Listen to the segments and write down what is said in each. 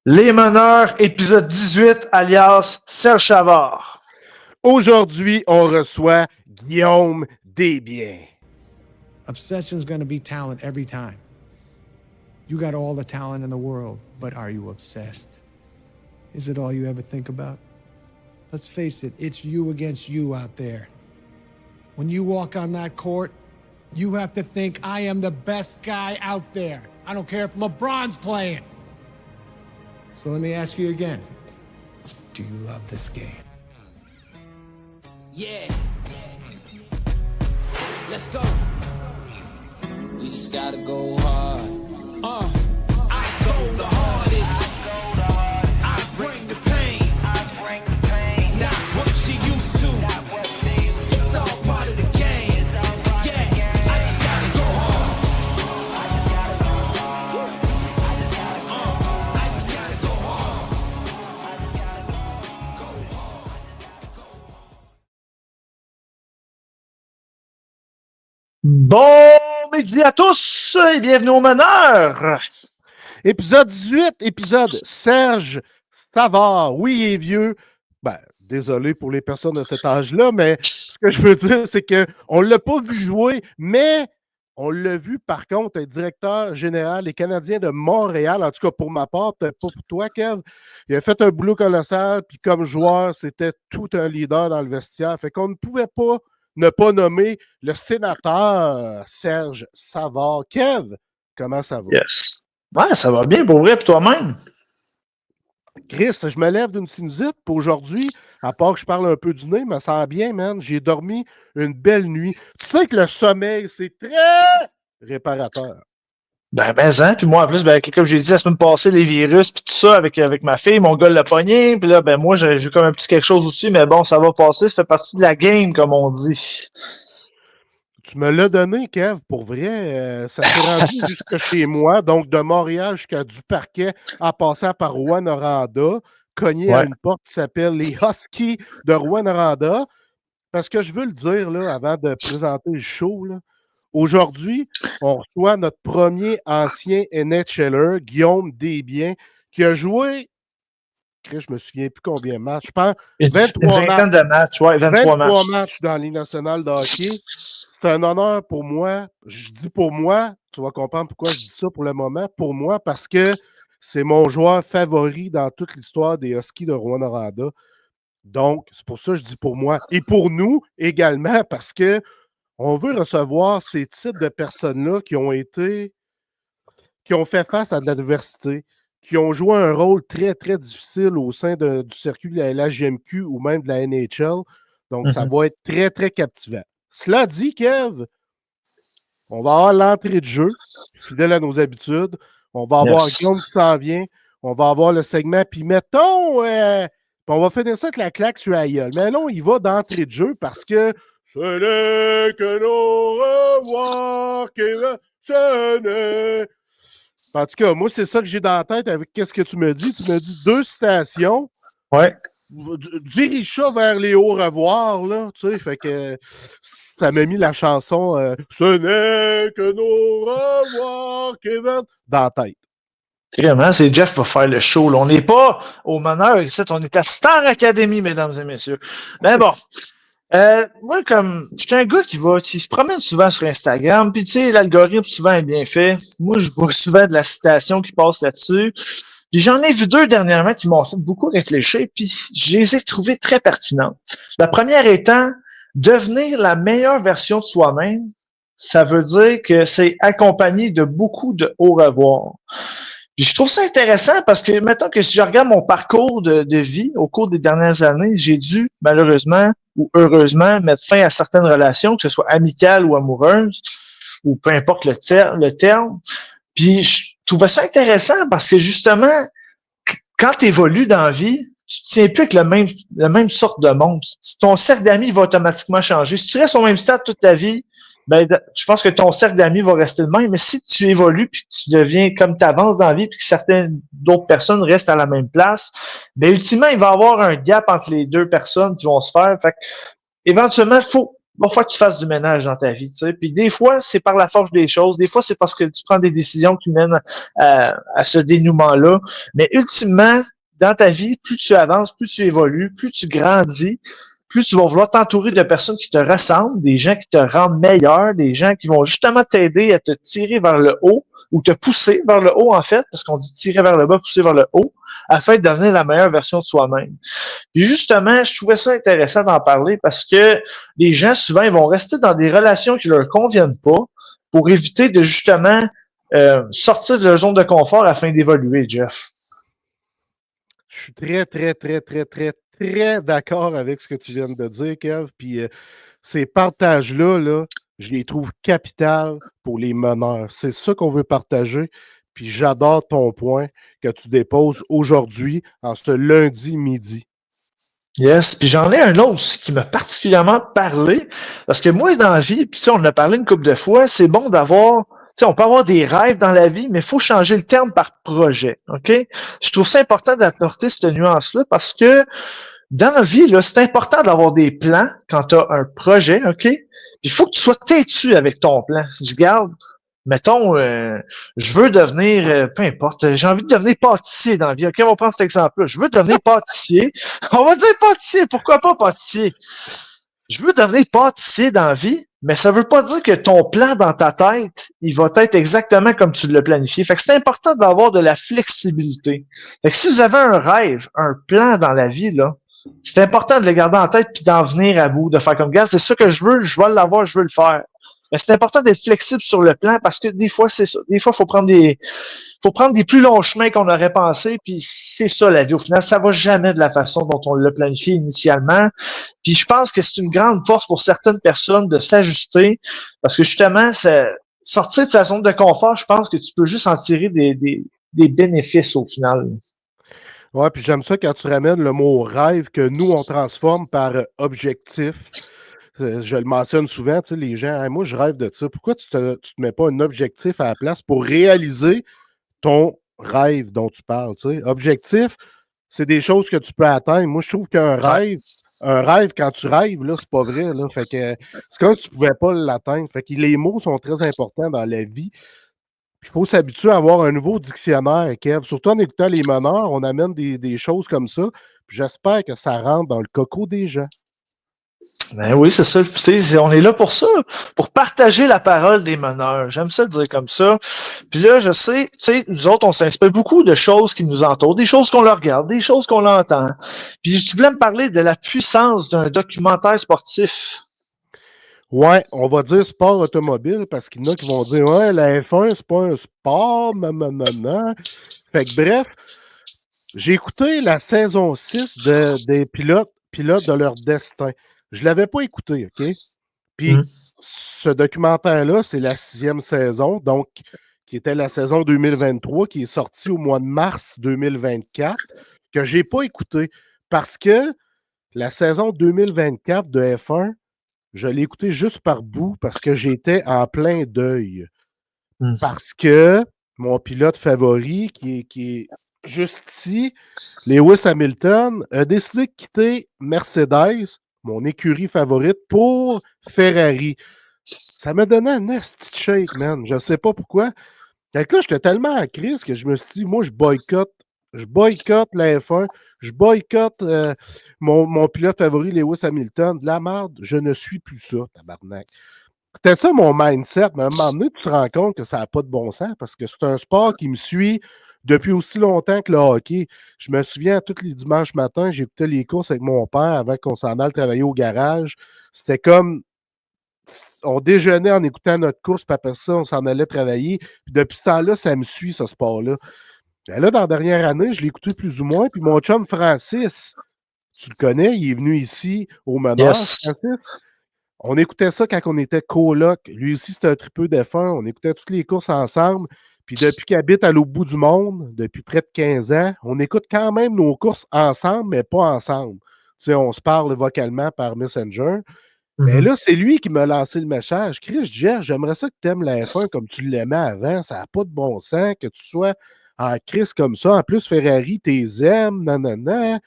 Les meneurs, épisode 18, alias Serge Chavard. Aujourd'hui, on reçoit Guillaume Desbiens. Obsession's going to be talent every time. You got all the talent in the world, but are you obsessed? Is it all you ever think about? Let's face it, it's you against you out there. When you walk on that court, you have to think, I am the best guy out there. I don't care if LeBron's playing. So let me ask you again. Do you love this game? Yeah. Let's go. We just gotta go hard. I go the hardest. I bring the pain. Not what you used to. It's all part of the game. Yeah. I just gotta go hard. I just gotta go hard. Bon midi à tous et bienvenue aux meneurs. Épisode 18, épisode Serge Savard. Oui, il est vieux. Ben, désolé pour les personnes de cet âge-là, mais ce que je veux dire, c'est qu'on ne l'a pas vu jouer, mais on l'a vu, par contre, être directeur général des Canadiens de Montréal. En tout cas, pour ma part, peut-être pas pour toi, Kev. Il a fait un boulot colossal, puis comme joueur, c'était tout un leader dans le vestiaire. Fait qu'on ne pouvait pas ne pas nommer le sénateur Serge Savard. Kev, comment ça va? Yes. Ouais, ça va bien pour vrai, puis toi-même? Chris, je me lève d'une sinusite. Pour aujourd'hui, à part que je parle un peu du nez, mais ça va bien, man. J'ai dormi une belle nuit. Tu sais que le sommeil, c'est très réparateur. Ben, puis moi, en plus, comme j'ai dit la semaine passée, les virus, puis tout ça, avec ma fille, mon gars l'a pogné, puis là, moi, j'ai comme un petit quelque chose aussi, mais bon, ça va passer, ça fait partie de la game, comme on dit. Tu me l'as donné, Kev, pour vrai. Ça s'est rendu jusque chez moi, donc de Montréal jusqu'à Duparquet, en passant par Rouyn-Noranda, cogné à une porte qui s'appelle les Huskies de Rouyn-Noranda. Parce que je veux le dire, là, avant de présenter le show, là, aujourd'hui, on reçoit notre premier ancien NHLer, Guillaume Desbiens, qui a joué, je me souviens plus combien de matchs, je pense, 23 vingtaine de matchs, ouais, 23 matchs dans la Ligue nationale de hockey. C'est un honneur pour moi. Je dis pour moi, tu vas comprendre pourquoi je dis ça pour le moment. Pour moi, parce que c'est mon joueur favori dans toute l'histoire des Huskies de Rouyn-Noranda. Donc, c'est pour ça que je dis pour moi. Et pour nous également, parce que on veut recevoir ces types de personnes-là qui ont fait face à de l'adversité, qui ont joué un rôle très, très difficile au sein du circuit de la LHJMQ ou même de la NHL. Donc, ça va être très, très captivant. Cela dit, Kev, on va avoir l'entrée de jeu, fidèle à nos habitudes. On va avoir Guillaume qui s'en vient. On va avoir le segment. Puis mettons, on va finir ça avec la claque sur la gueule. Mais non, il va d'entrée de jeu parce que ce n'est que nos revoirs qui ce n'est. En tout cas, moi, c'est ça que j'ai dans la tête avec qu'est-ce que tu me dis. Tu me dis 2 citations. Ouais. Dirige ça vers les hauts revoirs, là. Tu sais, fait que ça m'a mis la chanson ce n'est que nos revoirs, Kevin, dans la tête. Vraiment, c'est Jeff qui va faire le show. Là. On n'est pas au meneur ici, on est à Star Academy, mesdames et messieurs. Mais bon. Moi, comme je suis un gars qui se promène souvent sur Instagram, puis tu sais, l'algorithme souvent est bien fait. Moi, je vois souvent de la citation qui passe là-dessus. Puis j'en ai vu 2 dernièrement qui m'ont fait beaucoup réfléchir, puis je les ai trouvées très pertinentes. La première étant devenir la meilleure version de soi-même, ça veut dire que c'est accompagné de beaucoup de au revoir. Puis je trouve ça intéressant parce que, mettons que si je regarde mon parcours de vie au cours des dernières années, j'ai dû, malheureusement ou heureusement, mettre fin à certaines relations, que ce soit amicales ou amoureuses, ou peu importe le terme. Puis je trouvais ça intéressant parce que justement, quand tu évolues dans la vie, tu ne tiens plus avec la même sorte de monde. Ton cercle d'amis va automatiquement changer. Si tu restes au même stade toute ta vie, ben, je pense que ton cercle d'amis va rester le même. Mais si tu évolues puis que tu deviens comme tu avances dans la vie puis que certaines d'autres personnes restent à la même place, ben, ultimement, il va y avoir un gap entre les 2 personnes qui vont se faire. Fait que, éventuellement, va falloir que tu fasses du ménage dans ta vie, tu sais. Puis des fois, c'est par la force des choses. Des fois, c'est parce que tu prends des décisions qui mènent à ce dénouement-là. Mais ultimement, dans ta vie, plus tu avances, plus tu évolues, plus tu grandis, plus tu vas vouloir t'entourer de personnes qui te ressemblent, des gens qui te rendent meilleur, des gens qui vont justement t'aider à te tirer vers le haut ou te pousser vers le haut, en fait, parce qu'on dit tirer vers le bas, pousser vers le haut, afin de devenir la meilleure version de soi-même. Puis justement, je trouvais ça intéressant d'en parler parce que les gens, souvent, ils vont rester dans des relations qui leur conviennent pas pour éviter de justement sortir de leur zone de confort afin d'évoluer, Jeff. Je suis très, très, très, très, très, très d'accord avec ce que tu viens de dire, Kev. Puis ces partages-là, là, je les trouve capitales pour les meneurs. C'est ça qu'on veut partager. Puis j'adore ton point que tu déposes aujourd'hui, en ce lundi midi. Yes, puis j'en ai un autre aussi qui m'a particulièrement parlé, parce que moi, dans la vie, puis on en a parlé une couple de fois, c'est bon d'avoir, on peut avoir des rêves dans la vie, mais il faut changer le terme par projet, OK? Je trouve ça important d'apporter cette nuance-là, parce que dans la vie, là, c'est important d'avoir des plans quand tu as un projet, OK? Puis il faut que tu sois têtu avec ton plan. Je garde, mettons, je veux devenir, peu importe, j'ai envie de devenir pâtissier dans la vie. OK, on va prendre cet exemple-là. Je veux devenir pâtissier. On va dire pâtissier, pourquoi pas pâtissier? Je veux devenir pâtissier dans la vie, mais ça veut pas dire que ton plan dans ta tête, il va être exactement comme tu l'as planifié. Fait que c'est important d'avoir de la flexibilité. Fait que si vous avez un rêve, un plan dans la vie, là, c'est important de le garder en tête puis d'en venir à bout, de faire comme, gars, c'est ça que je veux, je vais l'avoir, je veux le faire. Mais c'est important d'être flexible sur le plan parce que des fois, c'est ça. Des fois, faut prendre des plus longs chemins qu'on aurait pensé, puis c'est ça la vie. Au final, ça va jamais de la façon dont on l'a planifié initialement. Puis je pense que c'est une grande force pour certaines personnes de s'ajuster parce que justement, sortir de sa zone de confort, je pense que tu peux juste en tirer des bénéfices au final. Ouais, puis j'aime ça quand tu ramènes le mot rêve que nous, on transforme par objectif. Je le mentionne souvent, tu sais, les gens, hey, moi, je rêve de ça. Pourquoi tu te mets pas un objectif à la place pour réaliser ton rêve dont tu parles, tu sais? Objectif, c'est des choses que tu peux atteindre. Moi, je trouve qu'un rêve, quand tu rêves, là, c'est pas vrai, là. Fait que c'est comme si tu pouvais pas l'atteindre. Fait que les mots sont très importants dans la vie. Il faut s'habituer à avoir un nouveau dictionnaire, Kev. Surtout en écoutant les meneurs, on amène des choses comme ça. J'espère que ça rentre dans le coco des gens. Ben oui, c'est ça. On est là pour ça, pour partager la parole des meneurs. J'aime ça le dire comme ça. Puis là, je sais, tu sais, nous autres, on s'inspire beaucoup de choses qui nous entourent, des choses qu'on regarde, des choses qu'on entend. Puis tu voulais me parler de la puissance d'un documentaire sportif. Ouais, on va dire sport automobile parce qu'il y en a qui vont dire ouais, la F1, c'est pas un sport, nanana. Fait que bref, j'ai écouté la saison 6 des pilotes de leur destin. Je l'avais pas écouté, OK? Puis ce documentaire-là, c'est la 6e saison, donc qui était la saison 2023, qui est sortie au mois de mars 2024, que j'ai pas écouté parce que la saison 2024 de F1, je l'ai écouté juste par bout parce que j'étais en plein deuil. Parce que mon pilote favori, qui est juste ici, Lewis Hamilton, a décidé de quitter Mercedes, mon écurie favorite, pour Ferrari. Ça m'a donné un nasty shake, man. Je ne sais pas pourquoi. Fait que là, j'étais tellement en crise que je me suis dit, moi, je boycotte la F1, je boycotte mon pilote favori, Lewis Hamilton. De la merde, je ne suis plus ça, tabarnak. C'était ça mon mindset, mais à un moment donné, tu te rends compte que ça n'a pas de bon sens parce que c'est un sport qui me suit depuis aussi longtemps que le hockey. Je me souviens, tous les dimanches matins, j'écoutais les courses avec mon père avant qu'on s'en aille travailler au garage. C'était comme on déjeunait en écoutant notre course, puis après ça, on s'en allait travailler. Puis depuis ce temps-là, ça me suit, ce sport-là. Et là, dans la dernière année, je l'ai écouté plus ou moins. Puis mon chum Francis, tu le connais, il est venu ici au Meneur, Francis. On écoutait ça quand on était coloc. Lui aussi, c'était un tripeux d'F1. On écoutait toutes les courses ensemble. Puis depuis qu'il habite à l'autre bout du monde, depuis près de 15 ans, on écoute quand même nos courses ensemble, mais pas ensemble. Tu sais, on se parle vocalement par Messenger. Mais là, c'est lui qui m'a lancé le message. Chris, Jeff, j'aimerais ça que tu aimes la F1 comme tu l'aimais avant. Ça n'a pas de bon sens que tu sois en crise comme ça. En plus, Ferrari, t'es aimes, nanana.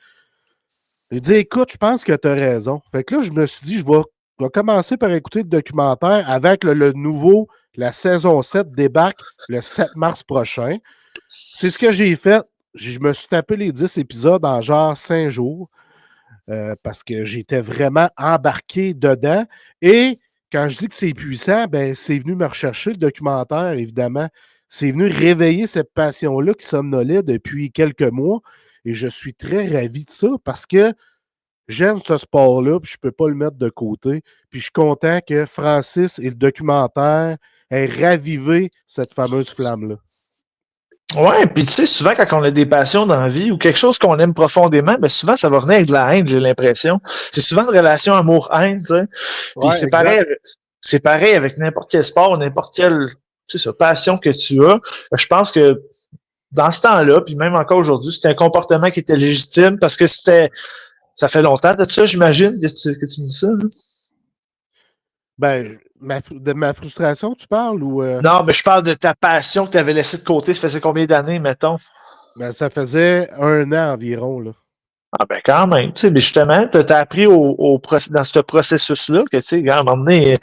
J'ai dit, écoute, je pense que tu as raison. Fait que là, je me suis dit, je vais je vais commencer par écouter le documentaire avec le nouveau, la saison 7 débarque le 7 mars prochain. C'est ce que j'ai fait. Je me suis tapé les 10 épisodes en genre 5 jours parce que j'étais vraiment embarqué dedans. Et quand je dis que c'est puissant, ben, c'est venu me rechercher le documentaire, évidemment. C'est venu réveiller cette passion-là qui somnolait depuis quelques mois. Et je suis très ravi de ça parce que j'aime ce sport-là, puis je ne peux pas le mettre de côté. Puis je suis content que Francis et le documentaire aient ravivé cette fameuse flamme-là. Ouais, puis tu sais, souvent quand on a des passions dans la vie ou quelque chose qu'on aime profondément, ben souvent ça va venir avec de la haine, j'ai l'impression. C'est souvent une relation amour-haine, tu sais. Puis Ouais, c'est pareil avec n'importe quel sport, n'importe quelle passion que tu as. Je pense que dans ce temps-là, puis même encore aujourd'hui, c'était un comportement qui était légitime parce que ça fait longtemps de ça, j'imagine, que tu dis ça. Là. Ben, de ma frustration, tu parles ou. Non, mais je parle de ta passion que tu avais laissée de côté. Ça faisait combien d'années, mettons? Ben, ça faisait 1 an environ, là. Ah ben quand même, tu sais, mais justement, tu as appris dans ce processus-là que, tu sais, à un moment donné,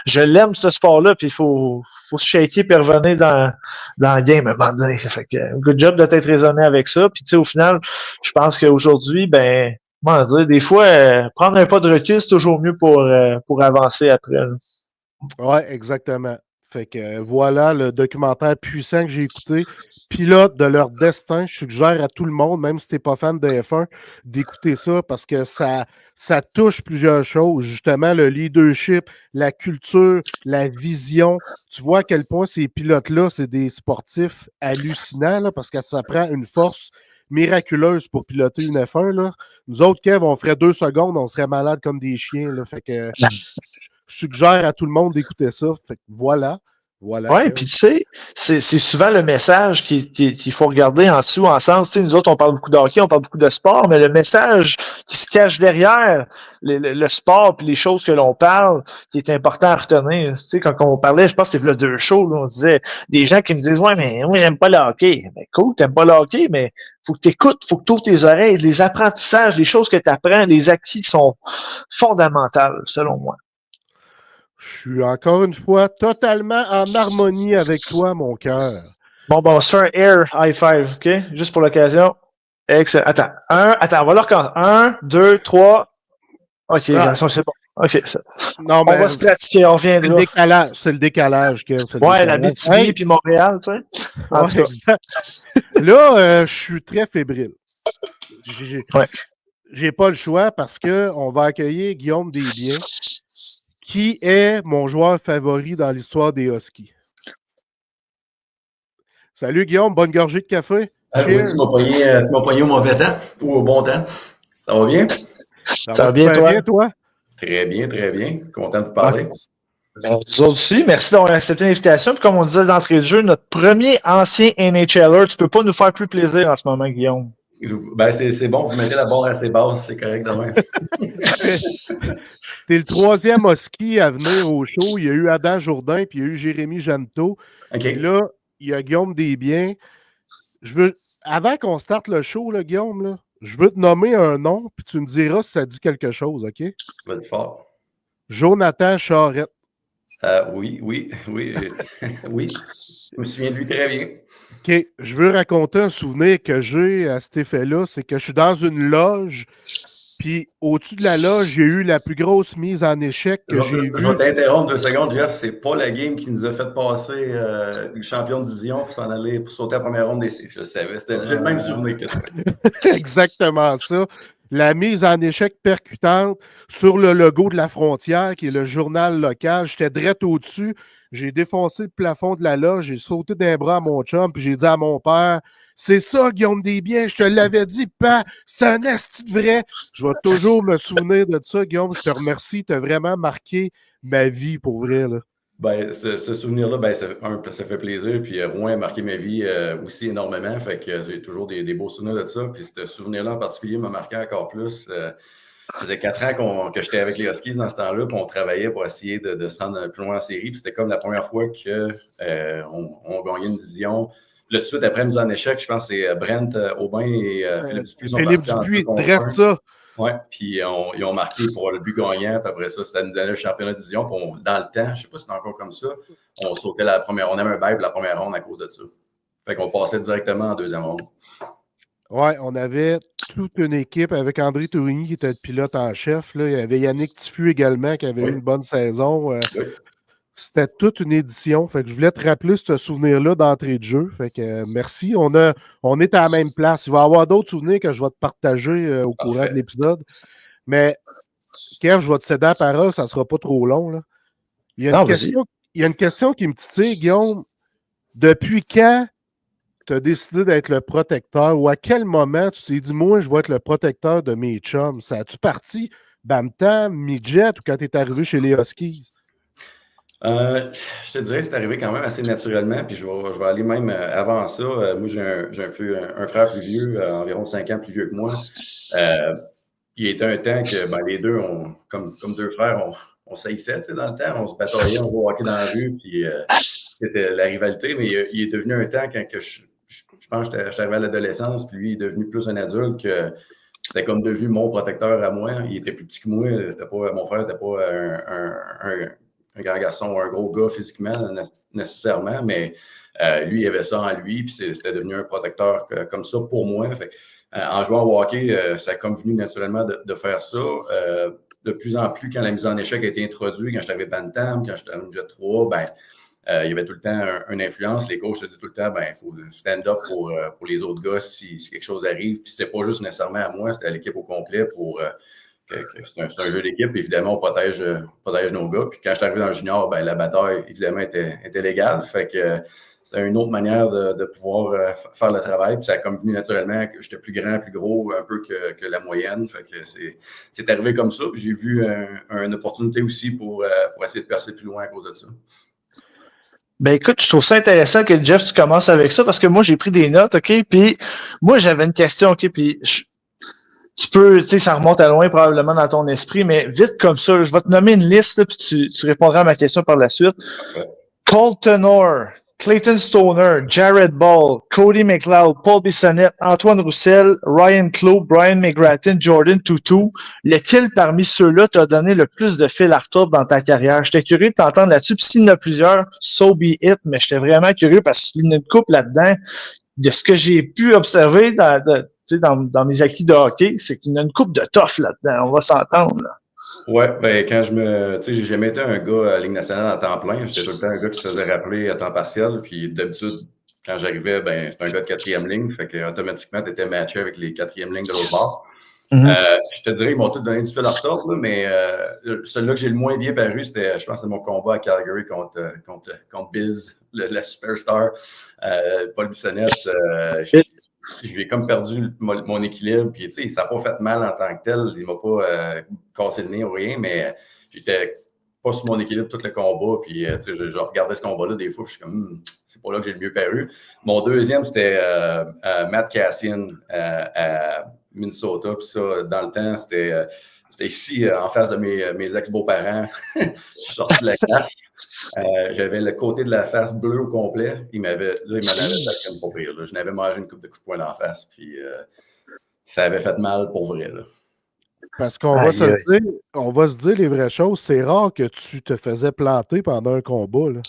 je l'aime ce sport-là, puis il faut se shaker et revenir dans le game à un moment donné. Fait que, good job de t'être raisonné avec ça. Puis tu sais, au final, je pense qu'aujourd'hui, ben, comment dire, des fois, prendre un pas de recul, c'est toujours mieux pour avancer après. Là. Ouais, exactement. Fait que voilà le documentaire puissant que j'ai écouté. Pilote de leur destin. Je suggère à tout le monde, même si tu n'es pas fan de F1, d'écouter ça parce que ça touche plusieurs choses. Justement, le leadership, la culture, la vision. Tu vois à quel point ces pilotes-là, c'est des sportifs hallucinants là, parce que ça prend une force miraculeuse pour piloter une F1. Là. Nous autres, Kev, on ferait 2 secondes, on serait malades comme des chiens. Là. Fait que suggère à tout le monde d'écouter ça. Fait que voilà. Oui, puis tu sais, c'est souvent le message qu'il faut regarder en dessous, en sens. Tu sais, nous autres, on parle beaucoup de hockey, on parle beaucoup de sport, mais le message qui se cache derrière le sport puis les choses que l'on parle, qui est important à retenir. Tu sais, quand on parlait, je pense que c'est le 2 shows, là, on disait des gens qui me disent ouais, mais moi, j'aime pas le hockey. Ben, cool, t'aimes pas le hockey, mais faut que tu écoutes, faut que tu ouvres tes oreilles, les apprentissages, les choses que tu apprends, les acquis sont fondamentales, selon moi. Je suis encore une fois totalement en harmonie avec toi, mon cœur. Bon, on se fait un air high five, OK? Juste pour l'occasion. Excellent. Attends, on va le recommencer. 1, 2, 3. OK, c'est bon. OK, non, on va se pratiquer, on reviendra. C'est le décalage. Ouais, la BTB puis Montréal, tu sais. En tout cas. Là, je suis très fébrile. J'ai pas le choix parce qu'on va accueillir Guillaume Desbiens, qui est mon joueur favori dans l'histoire des Huskies. Salut Guillaume, bonne gorgée de café. Oui, tu m'as pogné au mauvais temps ou au bon temps. Ça va bien? Ça va bien, toi? Très bien, très bien. Content de vous parler. Ben, nous autres aussi, merci d'avoir accepté l'invitation. Puis comme on disait d'entrée de jeu, notre premier ancien NHLer, tu peux pas nous faire plus plaisir en ce moment, Guillaume. Ben, c'est bon, vous mettez la barre assez basse, c'est correct demain. T'es le 3e Husky à venir au show. Il y a eu Adam Jourdain, puis il y a eu Jérémy Janto. Okay. Puis là, il y a Guillaume Desbiens. Avant qu'on starte le show, là, Guillaume, là, je veux te nommer un nom, puis tu me diras si ça dit quelque chose, OK? Vas-y fort. Jonathan Charette. Oui. Oui. Je me souviens de lui très bien. OK. Je veux raconter un souvenir que j'ai à cet effet-là. C'est que je suis dans une loge, puis au-dessus de la loge, j'ai eu la plus grosse mise en échec que j'ai vue. Je vais t'interrompre 2 secondes, Jeff. C'est pas la game qui nous a fait passer le champion de division pour s'en aller, pour sauter à la première ronde des séries. Je le savais. J'ai le même souvenir que toi. Exactement ça. La mise en échec percutante sur le logo de la Frontière, qui est le journal local. J'étais direct au-dessus. J'ai défoncé le plafond de la loge. J'ai sauté d'un bras à mon chum, puis j'ai dit à mon père, c'est ça, Guillaume Desbiens, je te l'avais dit, c'est un asti de vrai. Je vais toujours me souvenir de ça, Guillaume. Je te remercie. Tu as vraiment marqué ma vie pour vrai, là. Ben, ce souvenir-là, ben, ça fait plaisir. Puis Rouen a marqué ma vie aussi énormément. Fait que j'ai toujours des beaux souvenirs de ça. Puis ce souvenir-là en particulier m'a marqué encore plus. Ça faisait 4 ans que j'étais avec les Huskies dans ce temps-là. Puis on travaillait pour essayer de se rendre plus loin en série. Puis c'était comme la première fois qu'on gagnait une division. Là, tout de suite, après mise en échec, je pense que c'est Brent Aubin et Philippe Dupuis sont Philippe partis Dupuis, en 2 contre 1. ça. Oui, puis ils ont marqué pour le but gagnant, puis après ça nous donnait le championnat de division. Puis dans le temps, je ne sais pas si c'est encore comme ça, on sautait on avait un bail pour la première ronde à cause de ça. Fait qu'on passait directement en deuxième ronde. Oui, on avait toute une équipe avec André Tourigny qui était le pilote en chef. Là. Il y avait Yannick Tiffu également qui avait eu une bonne saison. Oui. C'était toute une édition. Fait que je voulais te rappeler ce souvenir-là d'entrée de jeu. Fait que merci. On est à la même place. Il va y avoir d'autres souvenirs que je vais te partager au courant de l'épisode. Mais Kev, je vais te céder la parole, ça ne sera pas trop long. Là. Il y a une question qui me titille, Guillaume. Depuis quand tu as décidé d'être le protecteur ou à quel moment tu t'es dit, moi, je vais être le protecteur de mes chums? Ça a-tu parti Bantam, Midget ou quand tu es arrivé chez les Huskies? Je te dirais que c'est arrivé quand même assez naturellement, puis je vais aller même avant ça. Moi, j'ai un frère plus vieux, environ 5 ans plus vieux que moi. Il était un temps que les deux, comme deux frères, on saillissait dans le temps, on se bataillait, on walkait dans la rue, puis c'était la rivalité, mais il est devenu un temps quand je pense que j'étais arrivé à l'adolescence, puis lui, il est devenu plus un adulte que c'était comme devenu mon protecteur à moi. Il était plus petit que moi, mon frère n'était pas un grand garçon ou un gros gars physiquement nécessairement, mais lui, il avait ça en lui, puis c'était devenu un protecteur comme ça pour moi. Fait, en jouant au hockey, ça a comme venu naturellement de faire ça. De plus en plus, quand la mise en échec a été introduite, quand j'étais arrivé Bantam, quand j'étais arrivé Jet 3, il y avait tout le temps une influence. Les coachs se disaient tout le temps, il faut stand up pour les autres gars si quelque chose arrive. Puis c'était pas juste nécessairement à moi, c'était à l'équipe au complet pour... c'est un jeu d'équipe, évidemment, on protège nos gars. Puis quand je suis arrivé dans le junior, la bataille, évidemment, était légale. Fait que c'est une autre manière de pouvoir faire le travail. Puis ça a comme venu naturellement que j'étais plus grand, plus gros, un peu que la moyenne. Fait que c'est arrivé comme ça. Puis j'ai vu une opportunité aussi pour essayer de percer plus loin à cause de ça. Ben écoute, je trouve ça intéressant que Jeff, tu commences avec ça parce que moi, j'ai pris des notes, OK? Puis moi, j'avais une question, OK? Puis tu peux, ça remonte à loin probablement dans ton esprit, mais vite comme ça, je vais te nommer une liste, là, puis tu répondras à ma question par la suite. Ouais. Colton Orr, Clayton Stoner, Jared Ball, Cody McLeod, Paul Bissonnette, Antoine Roussel, Ryan Clough, Brian McGrattan, Jordan Toutou. Lequel parmi ceux-là t'a donné le plus de fil à retordre dans ta carrière? J'étais curieux de t'entendre là-dessus. Puis s'il y en a plusieurs, so be it, mais j'étais vraiment curieux parce qu'il y a une couple là-dedans. De ce que j'ai pu observer dans mes acquis de hockey, c'est qu'il y a une coupe de tough là-dedans. On va s'entendre, là. Ouais, quand j'ai jamais été un gars à Ligue nationale à temps plein. J'étais tout le temps un gars qui se faisait rappeler à temps partiel. Puis d'habitude, quand j'arrivais, c'est un gars de 4e ligne. Fait que automatiquement, tu étais matché avec les 4e lignes de l'autre bord. Mm-hmm. Je te dirais, ils m'ont tous donné du fil à retordre, mais celui-là que j'ai le moins bien paru, je pense, c'est mon combat à Calgary contre Biz, la superstar, Paul Bissonnette. J'ai comme perdu mon équilibre, puis ça n'a pas fait mal en tant que tel. Il ne m'a pas cassé le nez ou rien, mais j'étais pas sur mon équilibre tout le combat. Puis je regardais ce combat-là des fois, puis je suis comme, c'est pas là que j'ai le mieux paru. Mon deuxième, c'était Matt Cassian à Minnesota. Puis ça, dans le temps, c'était ici, en face de mes ex-beaux-parents. Je suis sorti de la classe. J'avais le côté de la face bleue au complet. Il m'avait sacré une paupière. Je n'avais mangé une coupe de coups de poing dans la face. Puis ça avait fait mal pour vrai. Là. Parce qu'on va se dire les vraies choses. C'est rare que tu te faisais planter pendant un combat. Là.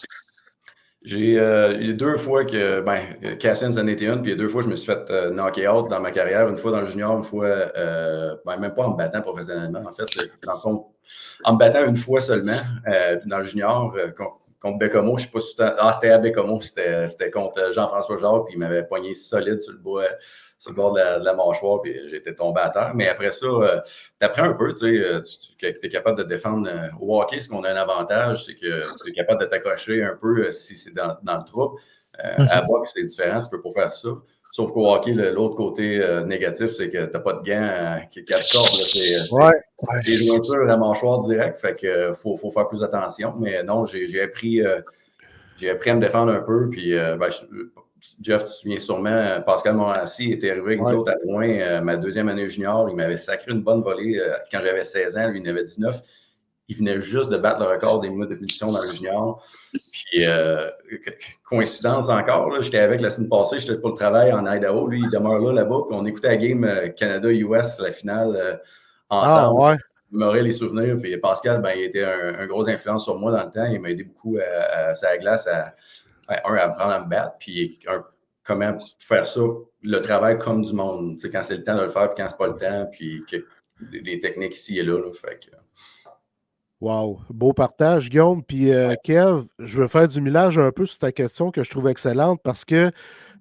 Il y a 2 fois que, Cassian, c'en était une, puis il y a 2 fois que je me suis fait knocker out dans ma carrière. Une fois dans le junior, une fois, même pas en me battant professionnellement. En fait, dans le fond, en me battant une fois seulement, dans le junior, contre Bécomo, je ne sais pas si c'était à Bécomo, c'était contre Jean-François Jarre, puis il m'avait pogné solide sur le bord de la mâchoire, puis j'étais tombé à terre. Mais après ça, tu apprends un peu, tu es capable de défendre. Au hockey, ce qu'on a un avantage, c'est que tu es capable de t'accrocher un peu si c'est dans le trou. À boxe, c'est différent, tu ne peux pas faire ça. Sauf qu'au hockey, l'autre côté négatif, c'est que tu n'as pas de gants qui absorbent. C'est des jointures à mâchoire direct, fait que faut faire plus attention. Mais non, j'ai appris à me défendre un peu, puis Jeff, tu te souviens sûrement, Pascal Morancy était arrivé avec nous autres à loin ma 2e année junior. Il m'avait sacré une bonne volée quand j'avais 16 ans. Lui, il en avait 19. Il venait juste de battre le record des minutes de punition dans le junior. Puis, coïncidence encore, j'étais avec la semaine passée, j'étais pour le travail en Idaho. Lui, il demeure là-bas. Puis on écoutait la game Canada-US, la finale ensemble. Ah, ouais. Je m'aurais les souvenirs. Puis Pascal, ben, il était un gros influence sur moi dans le temps. Il m'a aidé beaucoup sur la glace à me prendre à me battre. Puis comment faire ça, le travail comme du monde. Tu sais, quand c'est le temps de le faire, puis quand c'est pas le temps, puis des techniques ici et là. Fait que... Wow, beau partage, Guillaume. Puis Kev, je veux faire du millage un peu sur ta question que je trouve excellente parce que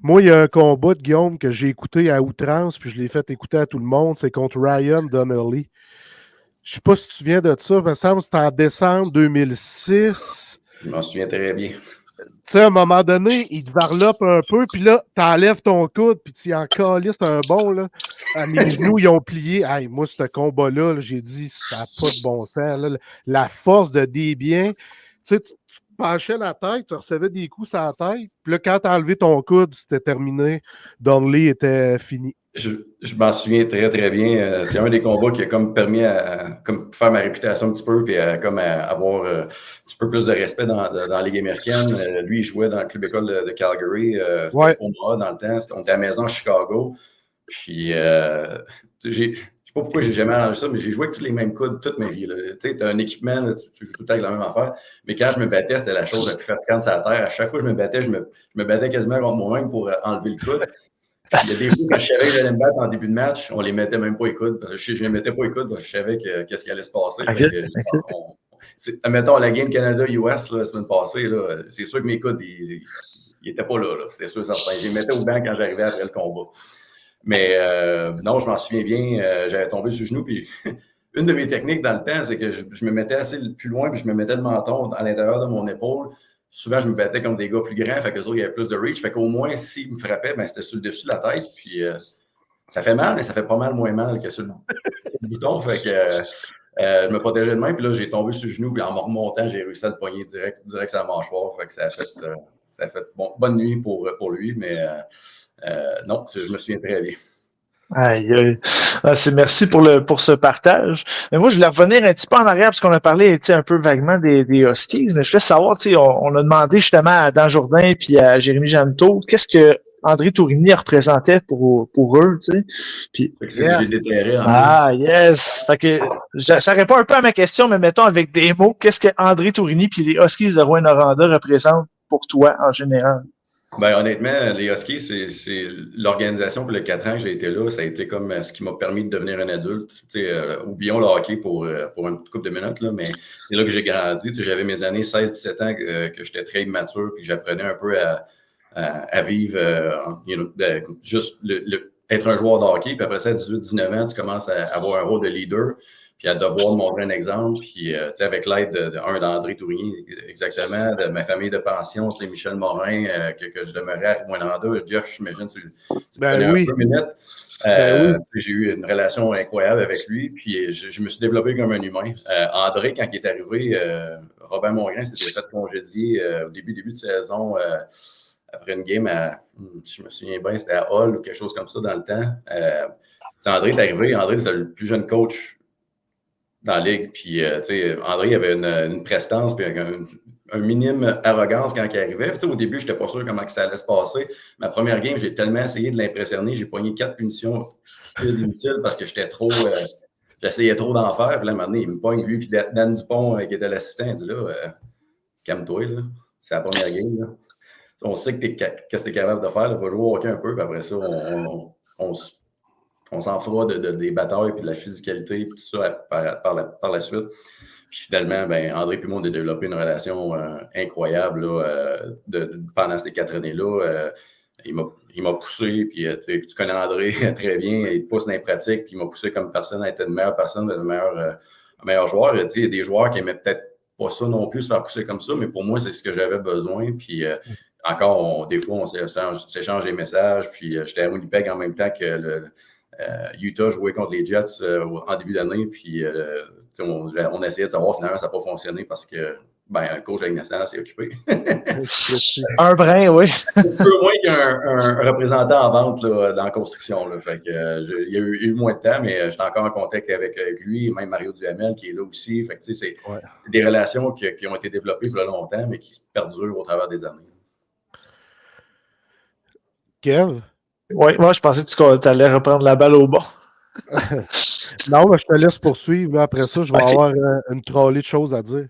moi, il y a un combat de Guillaume que j'ai écouté à outrance, puis je l'ai fait écouter à tout le monde. C'est contre Ryan Donnelly. Je sais pas si tu te souviens de ça. Il me semble que c'était en décembre 2006. Je m'en souviens très bien. Tu sais, à un moment donné, il te varlope un peu, puis là, t'enlèves ton coude, puis tu en calisses un bon, là. Mes genoux, ils ont plié. Hey, moi, ce combat-là, là, j'ai dit, ça n'a pas de bon sens. Là. La force de Desbiens. Tu sais, tu penchais la tête, tu recevais des coups sur la tête, puis là, quand t'as enlevé ton coude, c'était terminé. Donnelly était fini. Je m'en souviens très, très bien. C'est un des combats qui a comme permis à comme faire ma réputation un petit peu puis à avoir un petit peu plus de respect dans la Ligue américaine. Lui, il jouait dans le club école de Calgary. C'était Omaha dans le temps. On était à la maison à Chicago. Puis, je sais pas pourquoi j'ai jamais arrangé ça, mais j'ai joué avec tous les mêmes coudes toute ma vie. Tu sais, as un équipement, là, tu joues tout le temps avec la même affaire. Mais quand je me battais, c'était la chose la plus fatigante sur la terre. À chaque fois que je me battais, je me battais quasiment contre moi-même pour enlever le coude. Il y a des fois, quand je savais que j'allais me battre en début de match, on les mettait même pas les coudes. Je les mettais pas les coudes parce que je savais qu'est-ce qui allait se passer. Admettons, la game Canada-US la semaine passée, là, c'est sûr que mes coudes, ils étaient pas là. C'était sûr, certain. Je les mettais au banc quand j'arrivais après le combat. Mais non, je m'en souviens bien, j'avais tombé sur le genou. Puis une de mes techniques dans le temps, c'est que je me mettais assez plus loin, puis je me mettais le menton à l'intérieur de mon épaule. Souvent, je me battais comme des gars plus grands, fait qu'eux autres, il y avait plus de reach. Fait qu'au moins, s'ils me frappaient, ben, c'était sur le dessus de la tête. Puis ça fait mal, mais ça fait pas mal moins mal que sur le bouton. Fait que je me protégeais de main, puis là, j'ai tombé sur le genou, puis en me remontant, j'ai réussi à le pogner direct sur la mâchoire. Fait que ça a fait bonne nuit pour lui, mais non, je me souviens très bien. Aïe, aïe. Merci pour ce partage. Mais moi, je voulais revenir un petit peu en arrière parce qu'on a parlé un peu vaguement des Huskies. Mais je voulais savoir, on a demandé justement à Dan Jourdain et à Jérémy Jannetot qu'est-ce que André Tourigny représentait pour eux, tu sais. Puis, c'est ça que j'ai déterré. Yes! Fait que ça répond un peu à ma question, mais mettons avec des mots, qu'est-ce que André Tourigny et les Huskies de Rouyn-Noranda représentent pour toi en général? Ben, honnêtement, les Huskies, c'est l'organisation pour les 4 ans que j'ai été là. Ça a été comme ce qui m'a permis de devenir un adulte. Oublions le hockey pour une couple de minutes, là, mais c'est là que j'ai grandi. J'avais mes années 16-17 ans que j'étais très immature puis que j'apprenais un peu à vivre juste être un joueur de hockey. Puis après ça, à 18-19 ans, tu commences à avoir un rôle de leader puis à devoir montrer un exemple, puis avec l'aide d'André Tourigny, exactement, de ma famille de pension, Michel Morin, que je demeurais à Rouyn-Noranda. Jeff, j'imagine, tu connais un peu minute. J'ai eu une relation incroyable avec lui, puis je me suis développé comme un humain. André, quand il est arrivé, Robert Mongrain s'était fait congédier au début de saison après une game je me souviens bien, c'était à Hall ou quelque chose comme ça dans le temps. André est arrivé, André, c'est le plus jeune coach dans la ligue. Puis, André avait une prestance puis un minime arrogance quand il arrivait. Au début, je n'étais pas sûr comment ça allait se passer. Ma première game, j'ai tellement essayé de l'impressionner. J'ai pogné 4 punitions inutiles parce que j'essayais trop d'en faire. Puis là, un moment donné, il me pogne lui. Puis Dan Dupont, qui était l'assistant, il dit là, calme-toi, là. C'est la première game, là. On sait qu'est-ce que tu es capable de faire. Il faut jouer au hockey un peu. Puis après ça, on s'en fera des batailles puis de la physicalité et tout ça par la suite. Puis finalement, André et moi, on a développé une relation incroyable là, pendant ces 4 années-là. Il m'a poussé, puis tu connais André très bien, il te pousse dans les pratiques, puis il m'a poussé comme personne à être une meilleure personne, un meilleur joueur. Il y a des joueurs qui n'aimaient peut-être pas ça non plus, se faire pousser comme ça, mais pour moi, c'est ce que j'avais besoin. Puis encore, des fois, on s'échange des messages, puis j'étais à Winnipeg en même temps que Utah jouait contre les Jets en début d'année, puis on essayait de savoir, finalement, ça n'a pas fonctionné parce que le coach de la Ligue nationale s'est occupé. Un brin, oui. C'est un peu moins qu'un représentant en vente là, dans la construction. Là. Fait que, il y a eu moins de temps, mais j'étais encore en contact avec lui, même Mario Duhamel qui est là aussi. Fait que, c'est des relations qui ont été développées il y a longtemps, mais qui se perdurent au travers des années. Kev? Oui, moi, je pensais que tu allais reprendre la balle au bord. Non, mais je te laisse poursuivre. Là. Après ça, je vais avoir une trolley de choses à dire.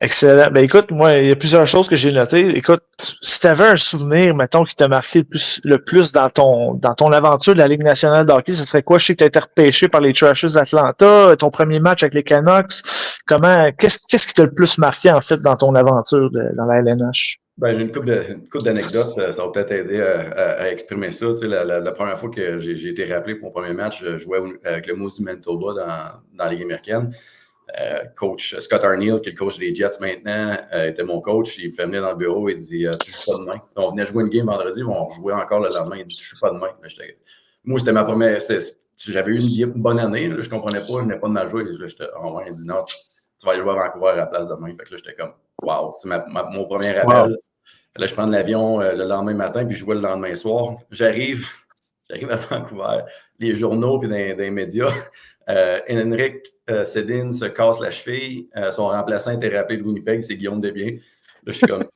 Excellent. Ben écoute, moi, il y a plusieurs choses que j'ai notées. Écoute, si tu avais un souvenir, mettons, qui t'a marqué le plus dans ton aventure de la Ligue nationale de hockey, ce serait quoi? Je sais que tu as été repêché par les Trashers d'Atlanta, ton premier match avec les Canucks. Qu'est-ce qui t'a le plus marqué, en fait, dans ton aventure dans la LNH? Ben, j'ai une couple d'anecdotes, ça va peut-être aider à exprimer ça. Tu sais, la première fois que j'ai été rappelé pour mon premier match, je jouais avec le Moose du Manitoba dans la Ligue américaine. Coach Scott Arneal, qui est le coach des Jets maintenant, était mon coach. Il me fait venir dans le bureau et il dit tu joues pas demain. On venait jouer une game vendredi, mais on jouait encore le lendemain. Il dit tu joues pas demain. Moi, c'était ma première. J'avais eu une bonne année, là, je comprenais pas, je venais pas de mal jouer. Il dit non, tu vas aller jouer à Vancouver à la place demain. Fait que là, j'étais comme wow, c'est mon premier rappel. Wow. Là, je prends l'avion le lendemain matin, puis je jouais le lendemain soir. J'arrive à Vancouver, les journaux puis dans les médias. Henrik Sedin se casse la cheville. Son remplaçant était rappelé de Winnipeg, c'est Guillaume Desbiens. Là, je suis comme.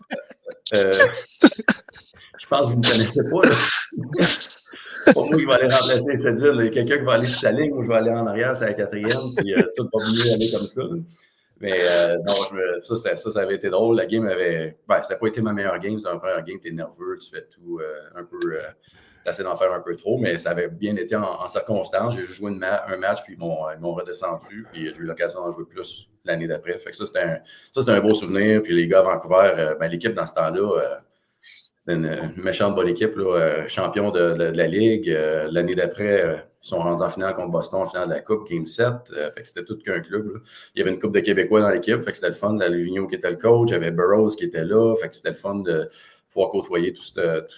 Je pense que vous ne me connaissez pas. Là. C'est pas moi qui va aller remplacer Sedin. Il y a quelqu'un qui va aller sur sa ligne, moi je vais aller en arrière, c'est la quatrième, puis tout va mieux aller comme ça. Là. Mais non, ça avait été drôle. La game avait. Ben, ça n'a pas été ma meilleure game. C'est ma première game, tu es nerveux, tu fais tout un peu. T'essaies d'en faire un peu trop, mais ça avait bien été en circonstance. J'ai juste joué un match, puis ils m'ont redescendu, puis j'ai eu l'occasion d'en jouer plus l'année d'après. Fait que ça, c'était un beau souvenir. Puis les gars à Vancouver, l'équipe dans ce temps-là, c'était une méchante bonne équipe, là, champion de la Ligue. L'année d'après, ils sont rendus en finale contre Boston, en finale de la Coupe, Game 7. Fait que c'était tout qu'un club. Là. Il y avait une coupe de Québécois dans l'équipe, fait que c'était le fun. Il y avait Vigneault qui était le coach, il y avait Burroughs qui était là, fait que c'était le fun de pouvoir côtoyer tous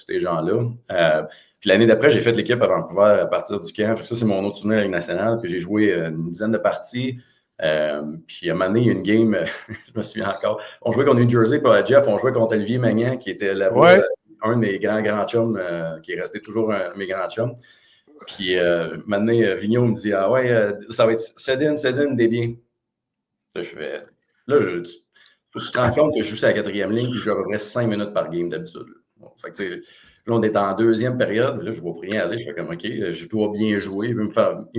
ces gens-là. Puis l'année d'après, j'ai fait l'équipe à Vancouver à partir du camp. Fait que ça, c'est mon autre souvenir à la Ligue nationale. Puis j'ai joué une dizaine de parties. Puis à un moment donné, il y a une game, je me souviens encore. On jouait contre New Jersey, pas Jeff, on jouait contre Olivier Magnan, qui était là-bas, un de mes grands chums, qui est resté toujours un de mes grands chums. Puis maintenant, Vigneault me dit ah ouais, ça va être Sedin, Desbiens. Je fais là, faut que tu te rends compte que je joue sur la quatrième ligne, puis je joue à peu près 5 minutes par game d'habitude. Bon, fait que tu sais. Là, on est en deuxième période. Là, je ne vois plus rien aller. Je fais comme, OK, je dois bien jouer. Il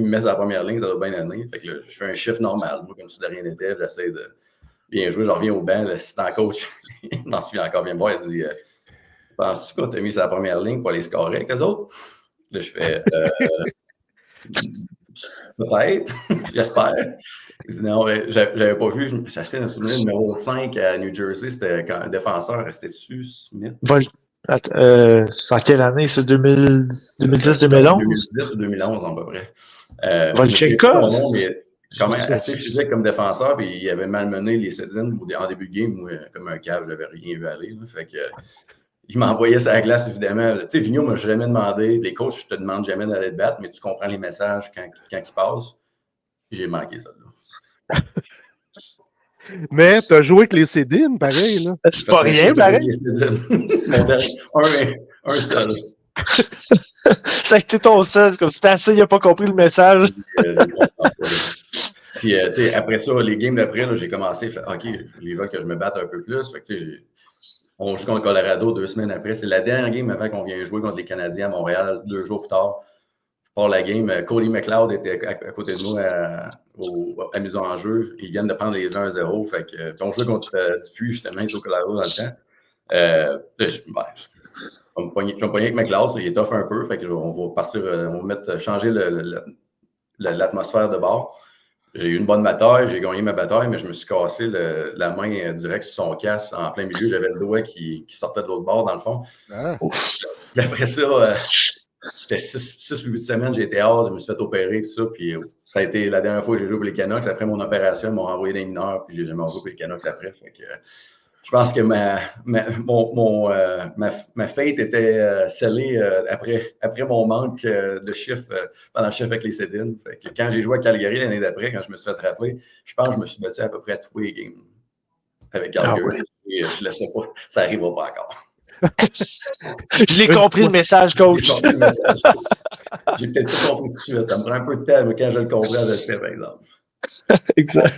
me met sur la première ligne, ça doit bien aller. Fait que là, je fais un chiffre normal. Moi, comme si de rien n'était, j'essaie de bien jouer. Je reviens au banc. L'assistant coach, il m'en suit encore bien me voir. Il dit penses-tu qu'on t'a mis sur la première ligne pour aller scorer avec eux autres? Là, je fais peut-être, j'espère. Il dit non, j'avais pas vu. J'ai acheté un souvenir numéro 5 à New Jersey. C'était quand un défenseur restait dessus, Smith. C'est en quelle année? C'est 2010-2011? 2010 ou 2011, à peu près. Volchenkov? Quand même assez physique comme défenseur, puis il avait malmené les Sedin en début de game. Moi, comme un cave, je n'avais rien vu aller. Là, fait que, il m'envoyait sur la glace, évidemment. Tu sais, Vigneault ne m'a jamais demandé. Les coachs, je te demande jamais d'aller te battre, mais tu comprends les messages quand ils passent. J'ai manqué ça. Là. Mais tu as joué avec les Sedin, pareil. Là. C'est pas rien, pareil. Un seul. Ça a été ton seul. Comme c'était assez, il n'a pas compris le message. Puis, après ça, les games d'après, là, j'ai commencé à faire OK, ils veulent que je me batte un peu plus. Fait que, on joue contre Colorado 2 semaines après. C'est la dernière game avant qu'on vienne jouer contre les Canadiens à Montréal 2 jours plus tard. Pour la game, Cody McLeod était à côté de nous à mise en jeu. Ils viennent de prendre les 1-0. Fait que, on jouait contre Dupuis, justement, au Colorado dans le temps. Je vais me pogner avec McLeod, il est tough un peu. Fait que on va partir, on va changer l'atmosphère de bord. J'ai eu une bonne bataille, j'ai gagné ma bataille, mais je me suis cassé la main direct sur son casque en plein milieu. J'avais le doigt qui sortait de l'autre bord, dans le fond. Ah. Après ça, j'étais 6 ou 8 semaines, j'ai été hors, je me suis fait opérer, tout ça. Puis ça a été la dernière fois que j'ai joué pour les Canucks. Après mon opération, ils m'ont envoyé des mineurs, puis j'ai jamais joué pour les Canucks après. Fait que, je pense que ma fate était scellée après mon manque de chiffres pendant le chiffre avec les Sedin. Fait que quand j'ai joué à Calgary l'année d'après, quand je me suis fait rappeler, je pense que je me suis battu à peu près à tous les games avec Calgary. Ah ouais. Et je ne laissais pas, ça n'arrivera pas encore. Je l'ai compris le message, coach. J'ai peut-être pas compris tout de suite. Ça me prend un peu de temps, mais quand je le comprends, je le fais, par exemple. Exact.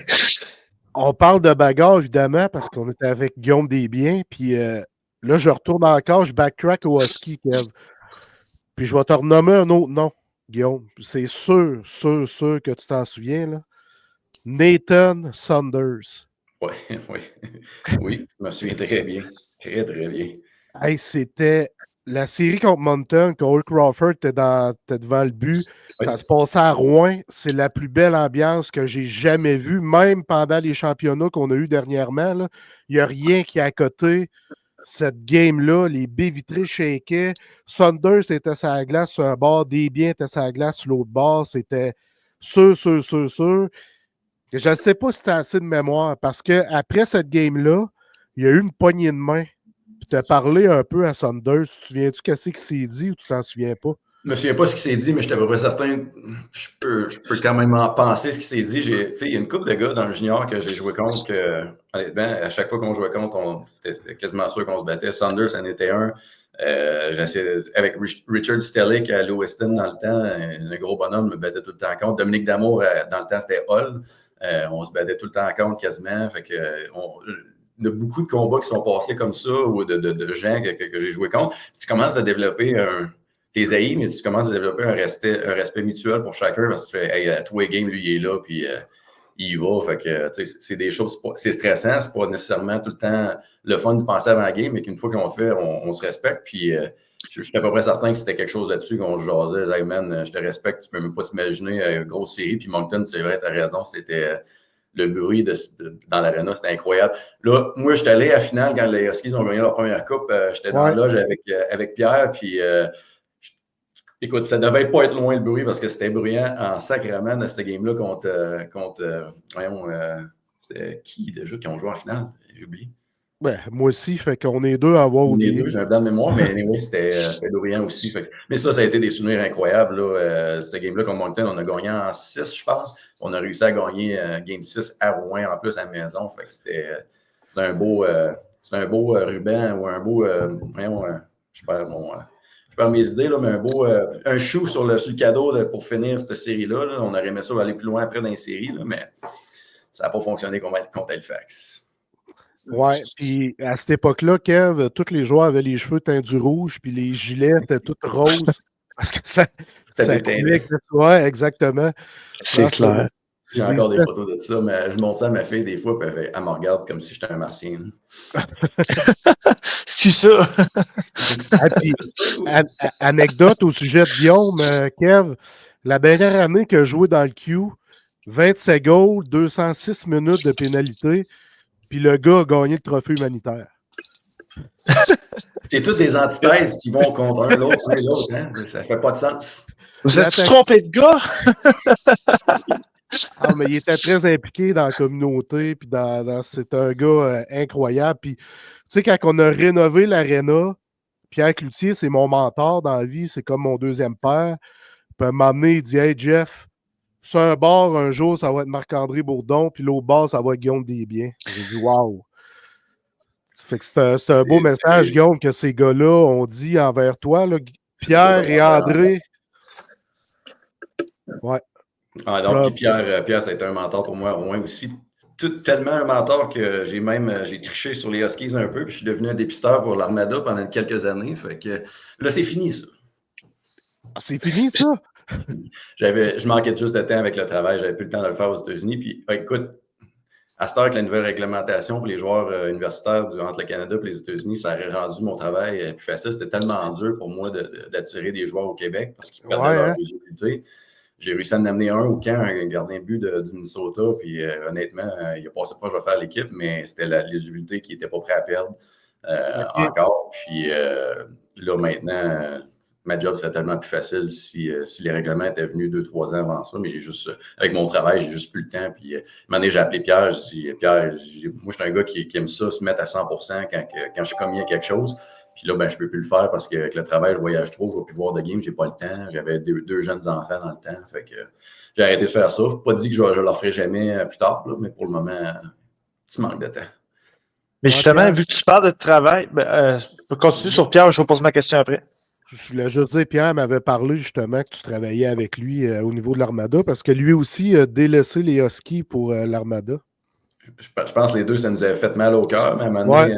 On parle de bagarre, évidemment, parce qu'on était avec Guillaume Desbiens. Puis là, je retourne encore, je backtrack au Husky, Kev. Puis je vais te renommer un autre nom. Guillaume, c'est sûr que tu t'en souviens, là. Nathan Saunders. Oui, oui. Oui, je me souviens très bien. Très, très bien. Hey, c'était la série contre Moncton, Cole Crawford était devant le but. Ça se passait à Rouen. C'est la plus belle ambiance que j'ai jamais vue, même pendant les championnats qu'on a eus dernièrement. Là. Il n'y a rien qui est à côté. Cette game-là, les baies vitrées shakaient. Saunders était sur la glace sur un bord, Desbiens était sur la glace sur l'autre bord. C'était sûr. Je ne sais pas si tu as assez de mémoire parce qu'après cette game-là, il y a eu une poignée de main. Tu as parlé un peu à Saunders. Tu te souviens-tu qu'est-ce qu'il s'est dit ou tu t'en souviens pas? Je me souviens pas ce qu'il s'est dit, mais je suis à peu près certain. Je peux quand même en penser ce qu'il s'est dit. Il y a une couple de gars dans le junior que j'ai joué contre que, honnêtement, à chaque fois qu'on jouait contre, c'était quasiment sûr qu'on se battait. Saunders en était un. Avec Richard Stellick à Lewiston dans le temps, un gros bonhomme, me battait tout le temps contre. Dominique Damour, dans le temps, c'était Hull. On se battait tout le temps contre quasiment. Fait que, il y a beaucoup de combats qui sont passés comme ça ou de gens que j'ai joué contre. Puis tu commences à développer tes haïs, mais tu commences à développer un respect mutuel pour chacun parce que tu fais, hey, à tous les games, lui, il est là, puis il y va. Fait que, c'est des choses, c'est stressant, c'est pas nécessairement tout le temps le fun de penser avant la game, mais qu'une fois qu'on le fait, on se respecte. Puis je suis à peu près certain que c'était quelque chose là-dessus qu'on jasait. Hey man, je te respecte, tu peux même pas t'imaginer, grosse série. Puis Moncton, c'est vrai, t'as raison, c'était le bruit dans l'aréna, c'était incroyable. Là, moi, j'étais allé à la finale quand les Huskies ont gagné leur première coupe. J'étais dans la loge avec Pierre, puis écoute, ça devait pas être loin le bruit parce que c'était bruyant en sacrament dans cette game-là contre c'était qui déjà qui ont joué en finale? J'ai oublié. Ben, moi aussi, fait qu'on est deux à avoir oublié. On est deux, j'ai un blanc de mémoire, mais anyway, c'était bruyant aussi. Mais ça a été des souvenirs incroyables. Là. Cette game-là contre Moncton, on a gagné en 6, je pense. On a réussi à gagner Game 6 à Rouen, en plus à la maison. Fait que c'était un beau ruban ou un beau je perds mes idées, là, mais un chou sur le cadeau pour finir cette série-là. Là. On aurait aimé ça aller plus loin après dans les séries, là, mais ça n'a pas fonctionné contre Halifax. Ouais, puis à cette époque-là, Kev, tous les joueurs avaient les cheveux teints rouge, puis les gilets étaient tous roses. Parce que ça ouais, exactement. C'est clair. J'ai encore des photos de ça, mais je montre ça à ma fille des fois, puis elle me regarde comme si j'étais un martien. C'est ça. Anecdote au sujet de Guillaume, Kev, la dernière année qu'il a joué dans le Q, 27 goals, 206 minutes de pénalité, puis le gars a gagné le trophée humanitaire. C'est toutes des antithèses qui vont contre un l'autre. Hein? Ça fait pas de sens. Vous êtes trompé de gars? Ah, mais il était très impliqué dans la communauté, puis c'est un gars incroyable. Puis, tu sais, quand on a rénové l'aréna, Pierre Cloutier, c'est mon mentor dans la vie, c'est comme mon deuxième père. Puis à un moment donné, il dit « Hey Jeff, sur un bar, un jour, ça va être Marc-André Bourdon, puis l'autre bar, ça va être Guillaume Desbiens. » J'ai dit « Wow! » Fait que c'est un beau message, Guillaume, que ces gars-là ont dit envers toi, là, Pierre et André. Ouais. Ah, donc, Pierre, ça a été un mentor pour moi, au moins aussi. Tellement un mentor que j'ai triché sur les Huskies un peu, puis je suis devenu un dépisteur pour l'Armada pendant quelques années. Fait que là, c'est fini, ça. Ah, c'est fini, ça? Je manquais juste de temps avec le travail, j'avais plus le temps de le faire aux États-Unis. Puis, écoute, à cette heure, avec la nouvelle réglementation pour les joueurs universitaires entre le Canada et les États-Unis, ça aurait rendu mon travail plus facile. C'était tellement dur pour moi d'attirer des joueurs au Québec parce qu'ils perdaient leur éligibilité. J'ai réussi à en amener un au camp, un gardien de but du Minnesota, puis honnêtement, il a passé proche de faire l'équipe, mais c'était l'éligibilité qui n'était pas prêt à perdre encore. Puis là, maintenant, ma job serait tellement plus facile si les règlements étaient venus 2-3 ans avant ça, mais avec mon travail, j'ai juste plus le temps. Puis, un moment donné, j'ai appelé Pierre, je dis, Pierre, moi, je suis un gars qui aime ça, se mettre à 100% quand je suis commis à quelque chose. Puis là, ben, je peux plus le faire parce qu'avec le travail, je voyage trop, je ne vais plus voir de game, j'ai pas le temps. J'avais deux jeunes enfants dans le temps. Fait que j'ai arrêté de faire ça. Pas dit que je ne leur ferai jamais plus tard, là, mais pour le moment, petit manque de temps. Mais justement, vu que tu parles de travail, je peux continuer sur Pierre, je vais poser ma question après. Je voulais juste dire, Pierre m'avait parlé justement que tu travaillais avec lui au niveau de l'Armada parce que lui aussi a délaissé les Huskies pour l'Armada. Je pense que les deux, ça nous avait fait mal au cœur, mais à un moment donné,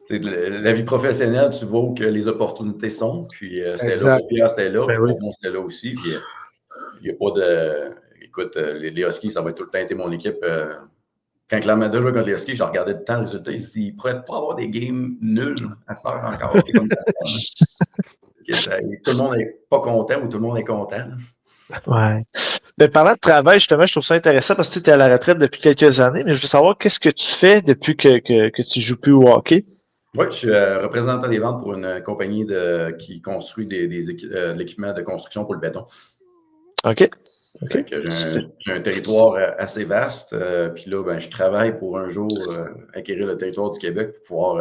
La vie professionnelle, tu vois où que les opportunités sont. Puis c'était là Exact. pour Pierre, c'était là. Ben Puis oui. pour moi, c'était là aussi. Puis il n'y a pas de. Écoute, les Huskies, ça va tout le temps été mon équipe. Quand l'Armada jouait contre les Huskies, je regardais tout le temps le résultat. Ils pourraient pas avoir des games nuls à cette heure encore. C'est comme ça. Tout le monde n'est pas content ou tout le monde est content. Ouais. Mais parlant de travail, justement, je trouve ça intéressant parce que tu es à la retraite depuis quelques années, mais je veux savoir qu'est-ce que tu fais depuis que tu joues plus au hockey? Oui, je suis représentant des ventes pour une compagnie qui construit de l'équipement de construction pour le béton. OK. J'ai un territoire assez vaste. Puis là, ben, je travaille pour un jour acquérir le territoire du Québec pour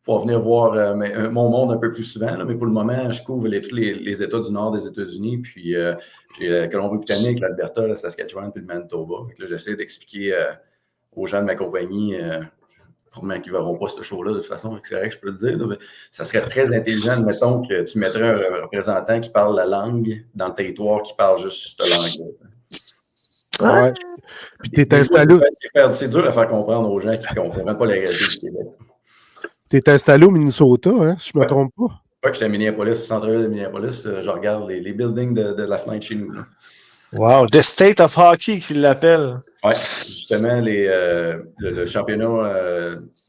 pouvoir venir voir mon monde un peu plus souvent. Là, mais pour le moment, je couvre tous les États du nord des États-Unis. Puis j'ai la Colombie-Britannique, l'Alberta, le Saskatchewan, puis le Manitoba. Donc là, j'essaie d'expliquer aux gens de ma compagnie, sûrement qu'ils ne verront pas ce show-là de toute façon, c'est vrai que je peux le dire. Là, mais ça serait très intelligent, mettons, que tu mettrais un représentant qui parle la langue dans le territoire qui parle juste cette langue-là. Ouais. Puis t'es installé. C'est dur à faire comprendre aux gens qui ne comprennent pas la réalité du Québec. T'es installé au Minnesota, hein, si je ne me trompe pas. Oui, j'étais à Minneapolis, centre-ville de Minneapolis. Je regarde les buildings de la fenêtre chez nous. Là. Wow, The State of Hockey qu'ils l'appellent. Oui, justement, le championnat,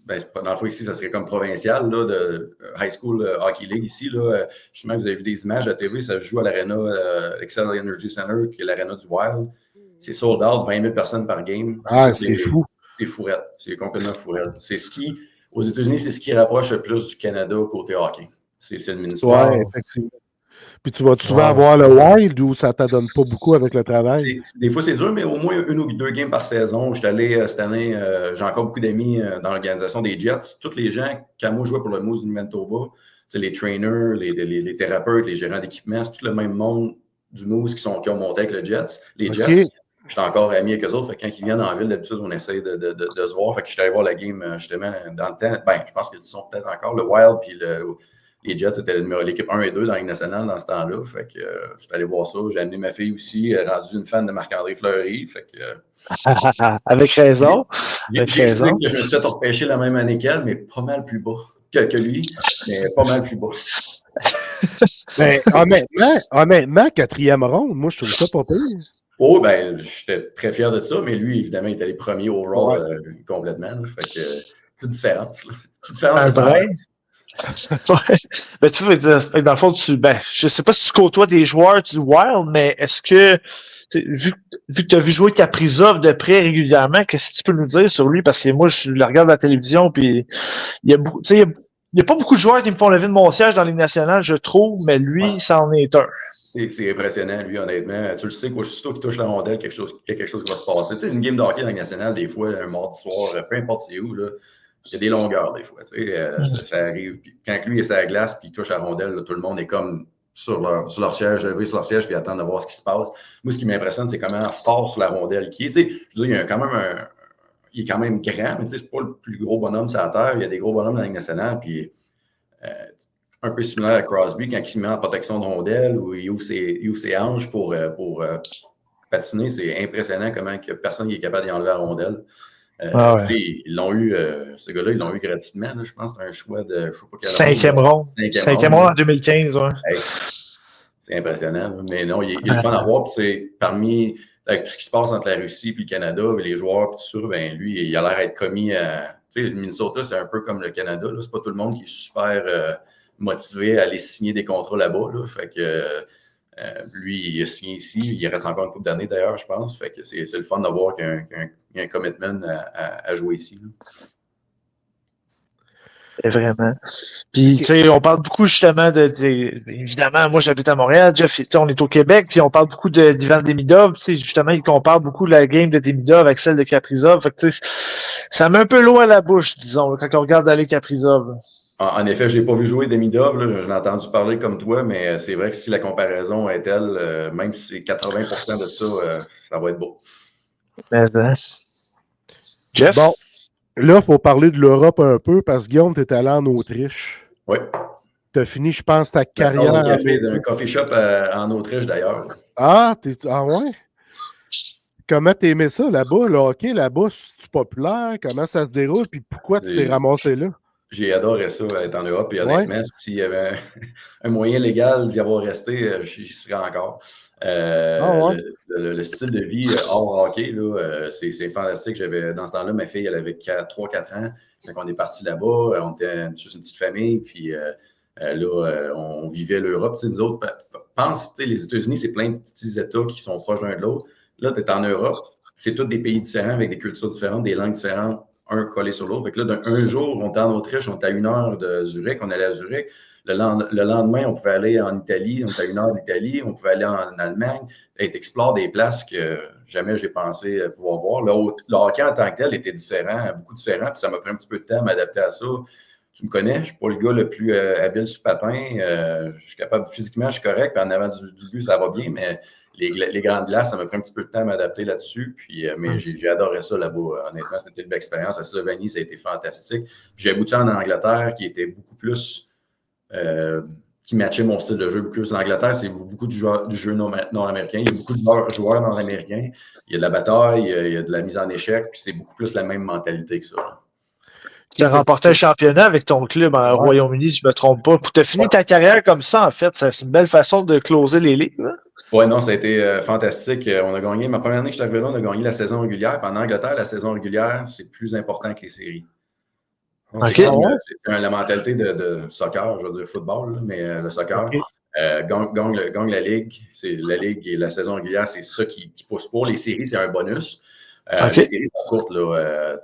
dans le fond ici, ça serait comme provincial là, de High School Hockey League ici. Là, justement, vous avez vu des images à la TV, ça se joue à l'aréna Excel Energy Center, qui est l'aréna du Wild. C'est sold out, 20 000 personnes par game. Ah, c'est fou. C'est fourrette, c'est complètement fourrette. C'est ce qui, aux États-Unis, c'est ce qui rapproche le plus du Canada côté hockey. C'est le Minnesota. Ouais, effectivement. Puis tu vas souvent avoir le Wild ou ça ne t'adonne pas beaucoup avec le travail? Des fois, c'est dur, mais au moins 1 ou 2 games par saison. Je suis allé cette année, j'ai encore beaucoup d'amis dans l'organisation des Jets. Tous les gens, quand moi je jouais pour le Moose du Manitoba, les trainers, les thérapeutes, les gérants d'équipement, c'est tout le même monde du Moose qui ont monté avec le Jets. Les Jets, je suis encore ami avec eux autres. Fait que quand ils viennent en ville, d'habitude, on essaie de se voir. Fait que je suis allé voir la game justement dans le temps. Ben, je pense qu'ils sont peut-être encore le Wild puis les Jets, c'était l'équipe 1 et 2 dans la Ligue nationale dans ce temps-là. Fait que je suis allé voir ça. J'ai amené ma fille aussi, elle est rendue une fan de Marc-André Fleury. Fait que, avec raison. J'ai expliqué que je me suis fait repêcher la même année qu'elle, mais pas mal plus bas que lui, mais pas mal plus bas. Mais honnêtement, 4e ronde, moi, je trouve ça pas pire. Oh, ben, j'étais très fier de ça, mais lui, évidemment, il était les premiers overall complètement. Là, fait que, petite différence. Là. Petite différence. Ouais. Ben, tu veux dire, dans le fond, je sais pas si tu côtoies des joueurs du Wild, mais est-ce que, vu que tu as vu jouer Kaprizov de près régulièrement, qu'est-ce que tu peux nous dire sur lui? Parce que moi, je le regarde à la télévision, puis il y a pas beaucoup de joueurs qui me font lever de mon siège dans les nationales, je trouve, mais lui, ça en est un. C'est impressionnant, lui, honnêtement. Tu le sais, qu'aussitôt qu'il touche la rondelle, il y a quelque chose qui va se passer. Tu sais, une game de hockey dans la nationale, des fois, un mardi soir, peu importe c'est où, là, il y a des longueurs, des fois. Tu sais, ça arrive. Puis quand lui est sur la glace puis il touche la rondelle, là, tout le monde est comme sur leur siège, levé sur leur siège, puis attend de voir ce qui se passe. Moi, ce qui m'impressionne, c'est comment fort sur la rondelle qui est. Tu sais, je veux dire, il est quand même grand, mais tu sais, c'est pas le plus gros bonhomme sur la terre. Il y a des gros bonhommes dans la Ligue nationale, puis un peu similaire à Crosby, quand il se met en protection de rondelle ou il ouvre ses hanches pour patiner, c'est impressionnant comment personne n'est capable d'y enlever la rondelle. Ils l'ont eu, ce gars-là, ils l'ont eu gratuitement. Là, je pense que c'est un choix de. Je sais pas quel 5e ronde. 5e ronde en 2015. Ouais. Hey, c'est impressionnant. Là. Mais non, il est le fun à voir. Puis parmi avec tout ce qui se passe entre la Russie et le Canada, et les joueurs, et tout ça, ben, lui, il a l'air d'être commis à. Tu sais, le Minnesota, c'est un peu comme le Canada. C'est pas tout le monde qui est super motivé à aller signer des contrats là-bas. Là. Fait que. Lui, il a signé ici. Il reste encore une couple d'années d'ailleurs, je pense. Fait que c'est le fun de voir qu'il y a un commitment à jouer ici. Là. Vraiment. Puis, tu sais, on parle beaucoup justement évidemment, moi j'habite à Montréal, Jeff, on est au Québec, puis on parle beaucoup d'Ivan Demidov. Tu sais, justement, il compare beaucoup la game de Demidov avec celle de Kaprizov. Fait que, tu sais, ça met un peu l'eau à la bouche, disons, quand on regarde aller Kaprizov. En effet, je n'ai pas vu jouer Demidov, là, je l'ai entendu parler comme toi, mais c'est vrai que si la comparaison est telle, même si c'est 80% de ça, ça va être beau. Jeff? Bon, là, il faut parler de l'Europe un peu, parce que Guillaume, tu es allé en Autriche. Oui. Tu as fini, je pense, ta carrière. D'un coffee shop en Autriche, d'ailleurs. Ah ouais? Comment t'aimais ça là-bas? Le hockey là-bas, c'est-tu populaire? Comment ça se déroule? Puis pourquoi tu t'es ramassé là? J'ai adoré ça, être en Europe. Et Ouais. honnêtement, s'il y avait un moyen légal d'y avoir resté, j'y serais encore. Ouais. Le style de vie hors hockey, là, c'est fantastique. Dans ce temps-là, ma fille, elle avait 3-4 ans. Quand on est parti là-bas, on était juste une petite famille. Puis là, on vivait l'Europe. Nous autres, pense, les États-Unis, c'est plein de petits États qui sont proches l'un de l'autre. Là, tu es en Europe. C'est tous des pays différents avec des cultures différentes, des langues différentes, un collé sur l'autre. Fait que là, un jour, on était en Autriche, on était à 1 heure de Zurich, on allait à Zurich. Le lendemain, on pouvait aller en Italie, on était à 1 heure d'Italie, on pouvait aller en Allemagne. Tu explores des places que jamais j'ai pensé pouvoir voir. Le hockey en tant que tel était différent, beaucoup différent, puis ça m'a pris un petit peu de temps à m'adapter à ça. Tu me connais, je ne suis pas le gars le plus habile sur patin. Je suis capable, physiquement, je suis correct, puis en avant du but, ça va bien, mais les grandes glaces, ça m'a pris un petit peu de temps à m'adapter là-dessus. Puis, mais j'ai adoré ça là-bas. Honnêtement, c'était une belle expérience. À Slovénie, ça a été fantastique. Puis j'ai abouti en Angleterre, qui était beaucoup plus qui matchait mon style de jeu beaucoup plus. L'Angleterre, c'est beaucoup du jeu nord-américain. Il y a beaucoup de joueurs nord-américains. Il y a de la bataille, il y a de la mise en échec, puis c'est beaucoup plus la même mentalité que ça. Tu as remporté un championnat avec ton club en Royaume-Uni, si je ne me trompe pas. Tu as fini ta carrière comme ça, en fait. C'est une belle façon de closer les ligues. Oui, non, ça a été fantastique. On a gagné, ma première année que je suis arrivé là, on a gagné la saison régulière. Puis en Angleterre, la saison régulière, c'est plus important que les séries. Okay. C'est la mentalité de soccer, je veux dire football, là, mais le soccer. Okay. Gagne la Ligue. La Ligue et la saison régulière, c'est ça qui pousse pour. Les séries, c'est un bonus. Les séries sont courtes.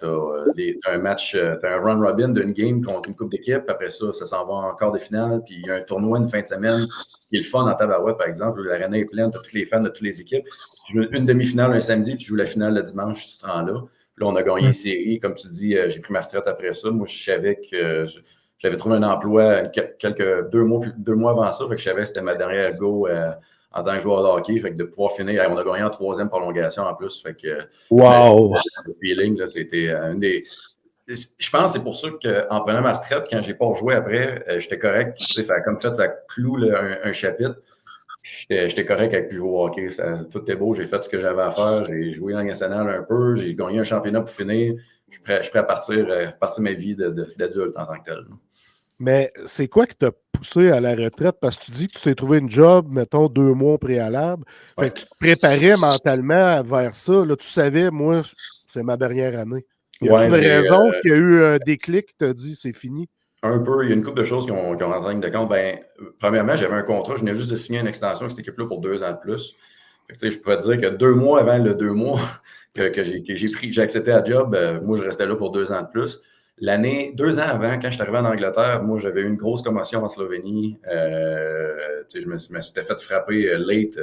Tu as un match, tu as un run robin d'une game contre une coupe d'équipe. Après ça s'en va en quart de finale. Puis il y a un tournoi une fin de semaine qui est le fun en tabarouette, par exemple. L'aréna est pleine, tu as tous les fans de toutes les équipes. Tu joues une demi-finale un samedi, tu joues la finale le dimanche, tu te rends là. Là, on a gagné les séries. Comme tu dis, j'ai pris ma retraite après ça. Moi, je savais que j'avais trouvé un emploi deux mois avant ça. Fait que je savais que c'était ma dernière go en tant que joueur de hockey. Fait que de pouvoir finir, on a gagné en 3e prolongation en plus. Fait que wow! Le feeling, là, c'était une des. Je pense que c'est pour ça qu'en prenant ma retraite, quand j'ai pas rejoué après, j'étais correct. Tu sais, ça a comme fait, ça cloue un chapitre. J'étais correct avec plus jouer au hockey. Tout était beau, j'ai fait ce que j'avais à faire. J'ai joué dans le national un peu, j'ai gagné un championnat pour finir. Je suis prêt à partir ma vie d'adulte en tant que tel. Mais c'est quoi qui t'a poussé à la retraite? Parce que tu dis que tu t'es trouvé une job, mettons, 2 mois au préalable. Fait que tu te préparais mentalement vers ça. Là, tu savais, moi, c'est ma dernière année. Y a-t-il une raison qu'il y a eu un déclic qui t'a dit c'est fini? Un peu. Il y a une couple de choses qui ont rentré en ligne de compte. Premièrement, j'avais un contrat. Je venais juste de signer une extension avec cette équipe-là pour 2 ans de plus. Fait que, je pourrais te dire que 2 mois avant le 2 mois que j'ai accepté la job, moi, je restais là pour 2 ans de plus. 2 ans avant, quand je suis arrivé en Angleterre, moi, j'avais eu une grosse commotion en Slovénie. Je me s'étais fait frapper late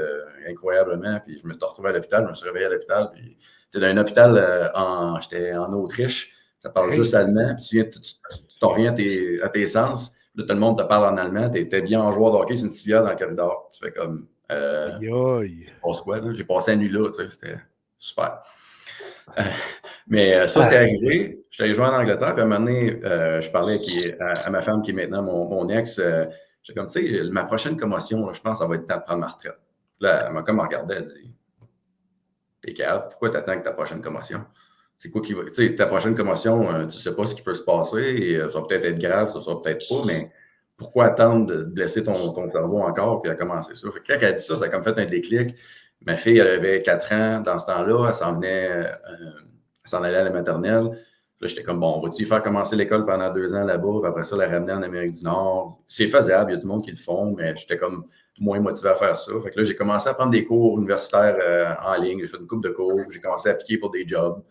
incroyablement. Puis je me suis retrouvé à l'hôpital. Je me suis réveillé à l'hôpital. Puis j'étais dans un hôpital, j'étais en Autriche. Ça parle juste allemand. Puis tu t'en reviens à tes sens. Là, tout le monde te parle en allemand. Tu étais bien en joueur de hockey, c'est une civière dans le corridor. Tu fais comme. Tu passes quoi, là? J'ai passé la nuit là. C'était super. Mais ça, c'était arrivé. J'étais allé jouer en Angleterre. Puis à un moment donné, je parlais à ma femme qui est maintenant mon ex. J'étais comme, tu sais, ma prochaine commotion, là, je pense que ça va être temps de prendre ma retraite. Là, elle m'a comme regardé. Elle dit, t'es calme, pourquoi t'attends que ta prochaine commotion? C'est quoi qui va. Tu sais, ta prochaine commotion, tu sais pas ce qui peut se passer. Et, ça va peut-être être grave, ça sera peut-être pas, mais pourquoi attendre de blesser ton cerveau encore puis à commencer ça? Fait que quand elle a dit ça, ça a comme fait un déclic. Ma fille, elle avait 4 ans dans ce temps-là. Elle s'en allait à la maternelle. Là, j'étais comme, bon, on va-tu faire commencer l'école pendant 2 ans là-bas, puis après ça, la ramener en Amérique du Nord? C'est faisable, il y a du monde qui le font, mais j'étais comme moins motivé à faire ça. Fait que là, j'ai commencé à prendre des cours universitaires en ligne. J'ai fait une couple de cours. J'ai commencé à appliquer pour des jobs.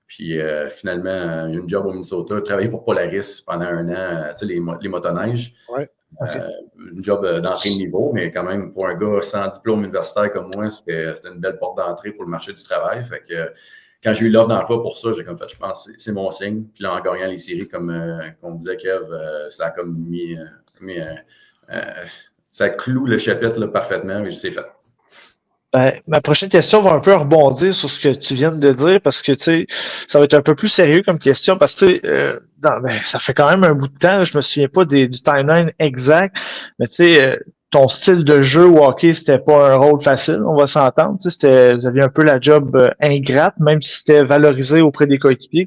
Puis finalement, j'ai eu une job au Minnesota. J'ai travaillé pour Polaris pendant 1 an, tu sais, les motoneiges. Ouais. Une job d'entrée de niveau, mais quand même, pour un gars sans diplôme universitaire comme moi, c'était une belle porte d'entrée pour le marché du travail. Fait que quand j'ai eu l'offre d'emploi pour ça, j'ai comme fait, je pense que c'est mon signe. Puis là, en gagnant les séries, comme on disait, Kev, ça a comme mis ça cloue le chapitre là, parfaitement, mais c'est fait. Ma prochaine question va un peu rebondir sur ce que tu viens de dire parce que, tu sais, ça va être un peu plus sérieux comme question parce que, tu sais, ça fait quand même un bout de temps, je me souviens pas du timeline exact, mais tu sais, ton style de jeu au hockey, c'était pas un rôle facile, on va s'entendre. Vous aviez un peu la job ingrate, même si c'était valorisé auprès des coéquipiers.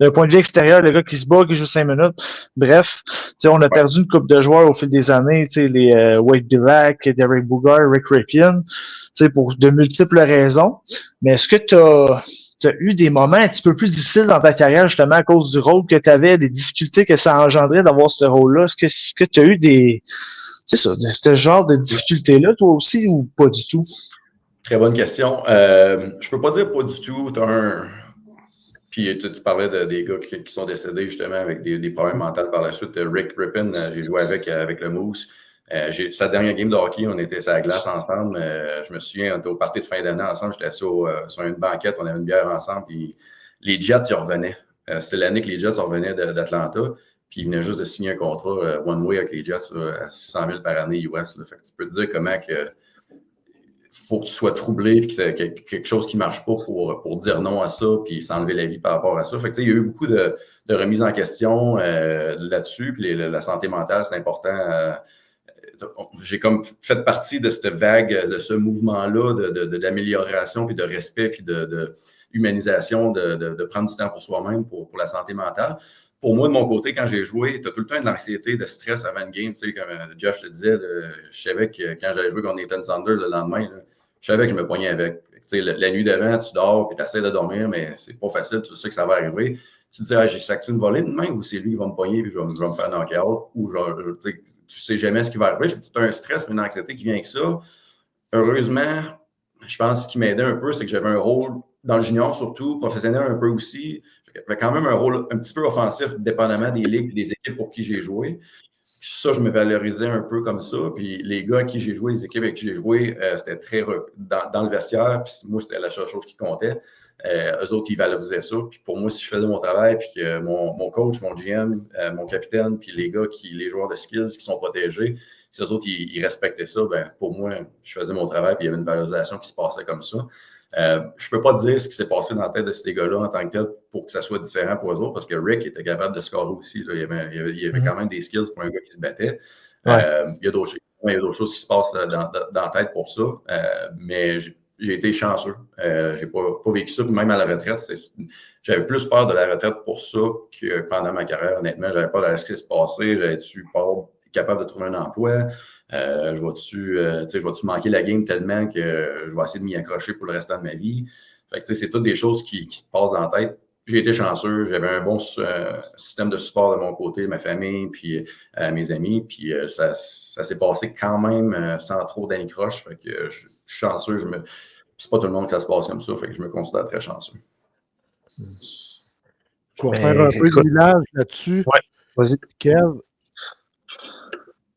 D'un point de vue extérieur, le gars qui se bat, qui joue 5 minutes. Bref, on a perdu une couple de joueurs au fil des années, les Wade Billack, Derek Boogar, Rick Ripien, pour de multiples raisons. Mais est-ce que tu as eu des moments un petit peu plus difficiles dans ta carrière, justement, à cause du rôle que tu avais, des difficultés que ça engendrait d'avoir ce rôle-là? Est-ce que tu as eu c'est ça, de ce genre de difficultés-là, toi aussi, ou pas du tout? Très bonne question. Je peux pas dire pas du tout. Puis tu parlais des gars qui sont décédés justement avec des problèmes mentaux par la suite. Rick Ripien, j'ai joué avec le Moose. Sa dernière game de hockey, on était sur la glace ensemble. Je me souviens, on était au party de fin d'année ensemble. J'étais assis sur une banquette, on avait une bière ensemble. Puis les Jets, ils revenaient. C'était l'année que les Jets revenaient d'Atlanta. Puis il venait juste de signer un contrat one-way avec les Jets à 600 000 par année US. Là. Fait que tu peux te dire comment que faut que tu sois troublé et que tu quelque chose qui ne marche pas pour dire non à ça puis s'enlever la vie par rapport à ça. Fait que, il y a eu beaucoup de remises en question là-dessus. Puis la santé mentale, c'est important. J'ai comme fait partie de cette vague, de ce mouvement-là d'amélioration, puis de respect, puis de humanisation, de prendre du temps pour soi-même, pour la santé mentale. Pour moi, de mon côté, quand j'ai joué, tu as tout le temps de l'anxiété, de stress avant une game. Tu sais, comme Jeff le disait, je savais que quand j'allais jouer contre Nathan Sanders le lendemain, là, je savais que je me pognais avec. Tu sais, la nuit d'avant, tu dors puis tu essaies de dormir, mais c'est pas facile. Tu sais que ça va arriver. Tu te dis, j'ai saqué une volée demain ou c'est lui qui va me pogner puis je vais me faire knock-out. Ou tu sais jamais ce qui va arriver. J'ai tout un stress, une anxiété qui vient avec ça. Heureusement, je pense ce qui m'aidait un peu, c'est que j'avais un rôle dans le junior surtout, professionnel un peu aussi. J'avais quand même un rôle un petit peu offensif, dépendamment des ligues et des équipes pour qui j'ai joué. Ça, je me valorisais un peu comme ça. Puis les gars avec qui j'ai joué, les équipes avec qui j'ai joué, c'était très dans le vestiaire. Puis moi, c'était la seule chose qui comptait. Eux autres, ils valorisaient ça. Puis pour moi, si je faisais mon travail, puis que mon coach, mon GM, mon capitaine, puis les gars, les joueurs de skills qui sont protégés, si eux autres, ils respectaient ça, ben pour moi, je faisais mon travail, puis il y avait une valorisation qui se passait comme ça. Je ne peux pas dire ce qui s'est passé dans la tête de ces gars-là en tant que tel pour que ça soit différent pour eux autres, parce que Rick était capable de scorer aussi. Là. Il y avait quand même des skills pour un gars qui se battait. Ouais. Il y a d'autres choses qui se passent dans la tête pour ça. Mais j'ai été chanceux. J'ai pas vécu ça. Même à la retraite, j'avais plus peur de la retraite pour ça que pendant ma carrière, honnêtement. J'avais peur de ce qui se passait. J'avais-tu pas capable de trouver un emploi? Je vais-tu manquer la game tellement que je vais essayer de m'y accrocher pour le restant de ma vie? Fait que, c'est toutes des choses qui te passent dans la tête. J'ai été chanceux. J'avais un bon système de support de mon côté, ma famille, puis mes amis. Puis ça s'est passé quand même sans trop d'anicroche. Fait que je suis chanceux. C'est pas tout le monde que ça se passe comme ça. Fait que je me considère très chanceux. Je vais faire un peu de village là-dessus. Ouais, vas-y. Kev,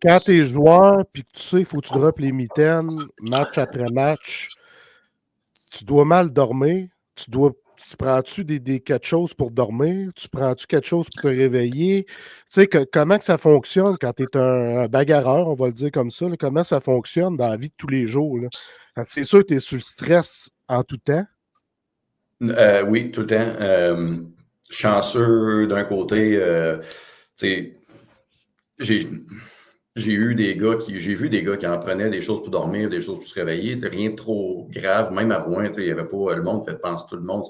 quand tu es joueur puis que tu sais qu'il faut que tu droppes les mitaines match après match, tu dois mal dormir. Tu prends-tu quelque chose pour dormir? Tu prends-tu quelque chose pour te réveiller? Tu sais, comment que ça fonctionne quand tu es un bagarreur, on va le dire comme ça? Là, comment ça fonctionne dans la vie de tous les jours? Là? C'est sûr que tu es sous le stress en tout temps? Oui, tout le temps. Chanceux d'un côté, tu sais, j'ai vu des gars qui en prenaient des choses pour dormir, des choses pour se réveiller. Rien de trop grave, même à Rouen, il n'y avait pas le monde, tout le monde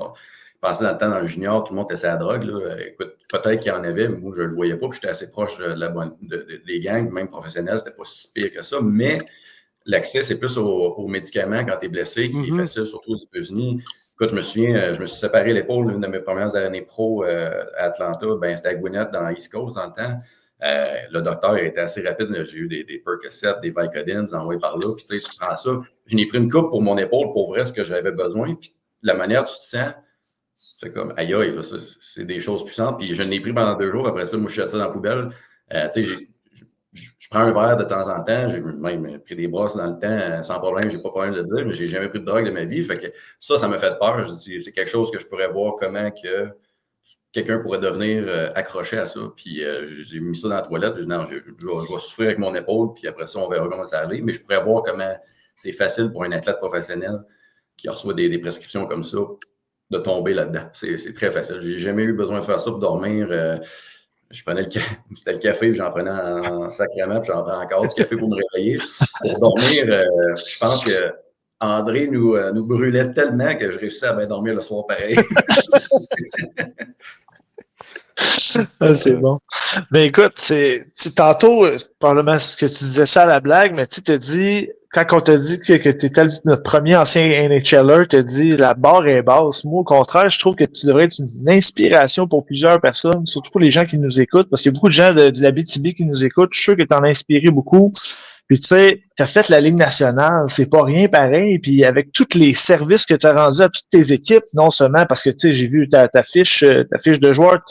pensait dans le temps dans le junior, tout le monde était sur la drogue. Là. Écoute, peut-être qu'il y en avait, mais moi je ne le voyais pas, puis j'étais assez proche des gangs, même professionnels, c'était pas si pire que ça, mais l'accès, c'est plus aux médicaments quand tu es blessé, qui est facile, surtout aux États-Unis. Écoute, je me souviens, je me suis séparé l'épaule l'une de mes premières années pro à Atlanta, c'était à Gwinnett, dans l'East Coast, dans le temps. Le docteur était assez rapide. J'ai eu des Percocet, des Vicodins envoyés par là. Puis tu prends ça. Je n'ai pris une coupe pour mon épaule pour vrai ce que j'avais besoin. Puis la manière dont tu te sens, c'est comme aïe aïe, là, c'est des choses puissantes. Puis je l'ai pris pendant 2 jours. Après ça, moi, je jette ça dans la poubelle. Je prends un verre de temps en temps. J'ai même pris des brosses dans le temps sans problème. J'ai pas de problème de le dire, mais j'ai jamais pris de drogue de ma vie. Fait que ça m'a fait peur. C'est quelque chose que je pourrais voir comment que quelqu'un pourrait devenir accroché à ça. Puis j'ai mis ça dans la toilette. J'ai dit non, je vais souffrir avec mon épaule. Puis après ça, on verra comment ça aller. Mais je pourrais voir comment c'est facile pour un athlète professionnel qui reçoit des prescriptions comme ça de tomber là-dedans. C'est très facile. J'ai jamais eu besoin de faire ça pour dormir. je prenais c'était le café, puis j'en prenais en sacrément, puis j'en prends encore du café pour me réveiller. Pour dormir, je pense que André nous brûlait tellement que je réussissais à bien dormir le soir pareil. Ah, c'est bon. Mais écoute, c'est tantôt, probablement ce que tu disais ça à la blague, mais tu te dis, quand on t'a dit que tu étais notre premier ancien NHLer, t'as dit la barre est basse. Moi, au contraire, je trouve que tu devrais être une inspiration pour plusieurs personnes, surtout pour les gens qui nous écoutent, parce qu'il y a beaucoup de gens de l'Abitibi qui nous écoutent. Je suis sûr que t'en as inspiré beaucoup. Puis tu sais, t'as fait la Ligue nationale, c'est pas rien pareil. Puis avec tous les services que t'as rendus à toutes tes équipes, non seulement parce que tu sais, j'ai vu ta fiche de joueur,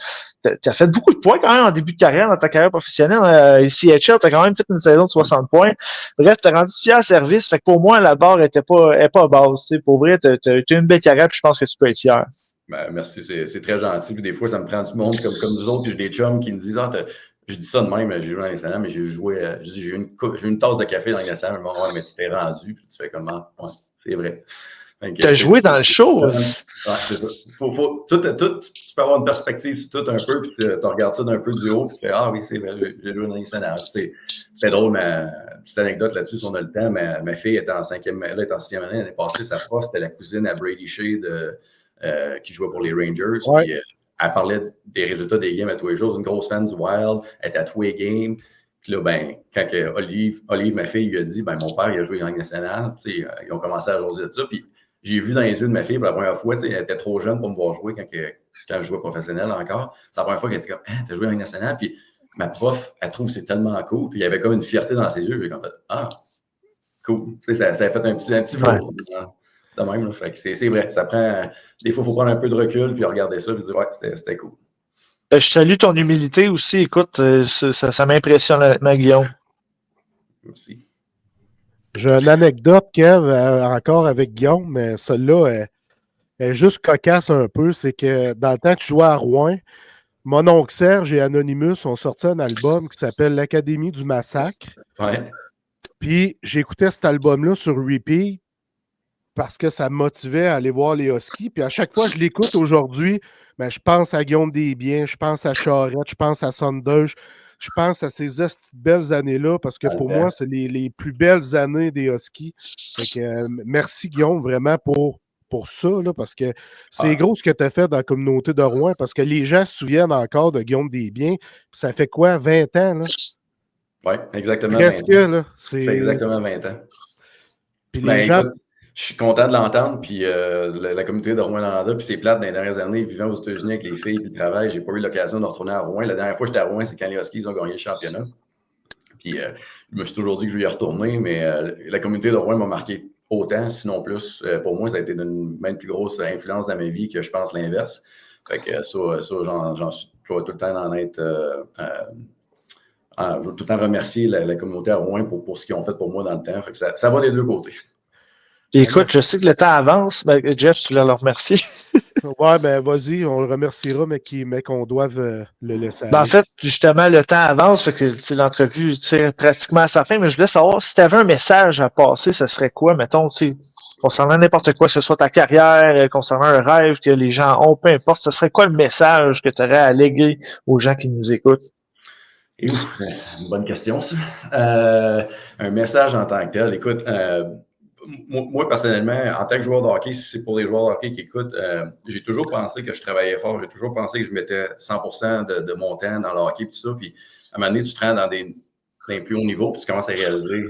t'as fait beaucoup de points quand même en début de carrière, dans ta carrière professionnelle. Ici à CHL, t'as quand même fait une saison de 60 points. Bref, t'as rendu fier service. Fait que pour moi, la barre est pas basse. Tu sais, pour vrai, t'as une belle carrière, puis je pense que tu peux être fier. Ben, merci, c'est très gentil. Puis des fois, ça me prend du monde comme nous autres, puis j'ai des chums qui me disent je dis ça de même, j'ai joué dans les nationales, mais j'ai eu une tasse de café dans les nationales, ouais, mais tu t'es rendu, puis tu fais comment? Ouais, c'est vrai. T'as joué dans le show. Ouais, c'est ça. Tu peux avoir une perspective sur tout un peu, puis tu regardes ça d'un peu du haut, puis tu fais ah oui, c'est vrai, j'ai joué dans les nationales. C'était drôle, ma petite anecdote là-dessus, si on a le temps. Ma fille était en 5e, là, elle est en 6e année, l'année passée, sa prof, c'était la cousine à Brady Shea qui jouait pour les Rangers. Ouais. Puis, elle parlait des résultats des games à tous les jours. Une grosse fan du Wild. Elle était à tous les games. Puis là, ben, quand Olive, ma fille, lui a dit, ben, mon père, il a joué en Ligue nationale. Ils ont commencé à jaser de ça. Puis j'ai vu dans les yeux de ma fille pour la première fois, elle était trop jeune pour me voir jouer quand je jouais professionnel encore. C'est la première fois qu'elle était comme, t'as joué en Ligue nationale. Puis ma prof, elle trouve que c'est tellement cool. Puis il y avait comme une fierté dans ses yeux. J'ai comme fait, cool. Ça a fait un petit flow. De même, là. Fait que c'est vrai, ça prend. Des fois, il faut prendre un peu de recul puis regarder ça et dire ouais, c'était cool. Je salue ton humilité aussi. Écoute, ça m'impressionne honnêtement, Guillaume. Merci. J'ai une anecdote, Kev, encore avec Guillaume, mais celle-là est juste cocasse un peu. C'est que dans le temps que tu jouais à Rouen, mon oncle Serge et Anonymous ont sorti un album qui s'appelle L'Académie du Massacre. Ouais. Puis j'écoutais cet album-là sur repeat parce que ça me motivait à aller voir les Huskies. Puis à chaque fois que je l'écoute aujourd'hui, ben, je pense à Guillaume Desbiens, je pense à Charette, je pense à Saunders, je pense à ces belles années-là parce que pour moi, c'est les plus belles années des Huskies. Fait que, merci Guillaume vraiment pour ça, là, parce que c'est gros ce que tu as fait dans la communauté de Rouen parce que les gens se souviennent encore de Guillaume Desbiens. Puis ça fait quoi, 20 ans? Là? Oui, exactement. Presque, 20 ans. Là. C'est exactement 20 ans. Puis les gens... Je suis content de l'entendre, puis la communauté de Rouen-Noranda, puis c'est plate dans les dernières années, vivant aux États-Unis avec les filles et le travail, j'ai pas eu l'occasion de retourner à Rouen. La dernière fois que j'étais à Rouen, c'est quand les Huskies ont gagné le championnat. Puis je me suis toujours dit que je vais y retourner, mais la communauté de Rouen m'a marqué autant, sinon plus. Pour moi, ça a été d'une même plus grosse influence dans ma vie que je pense l'inverse. Fait que ça je vais tout le temps en être... je veux tout le temps remercier la communauté à Rouen pour ce qu'ils ont fait pour moi dans le temps. Fait que ça va des deux côtés. Puis écoute, je sais que le temps avance. Ben, Jeff, tu voulais le remercier. Ouais, ben vas-y, on le remerciera, mais qu'on doive le laisser aller. Ben, en fait, justement, le temps avance, fait que l'entrevue tire pratiquement à sa fin, mais je voulais savoir si tu avais un message à passer, ce serait quoi, mettons, concernant n'importe quoi, que ce soit ta carrière, concernant un rêve que les gens ont, peu importe, ce serait quoi le message que tu aurais à léguer aux gens qui nous écoutent? Une bonne question, ça. Un message en tant que tel. Écoute, moi, personnellement, en tant que joueur de hockey, si c'est pour les joueurs de hockey qui écoutent, j'ai toujours pensé que je travaillais fort. J'ai toujours pensé que je mettais 100% de mon temps dans le hockey et tout ça. Puis, à un moment donné, tu te rends dans des plus hauts niveaux puis tu commences à réaliser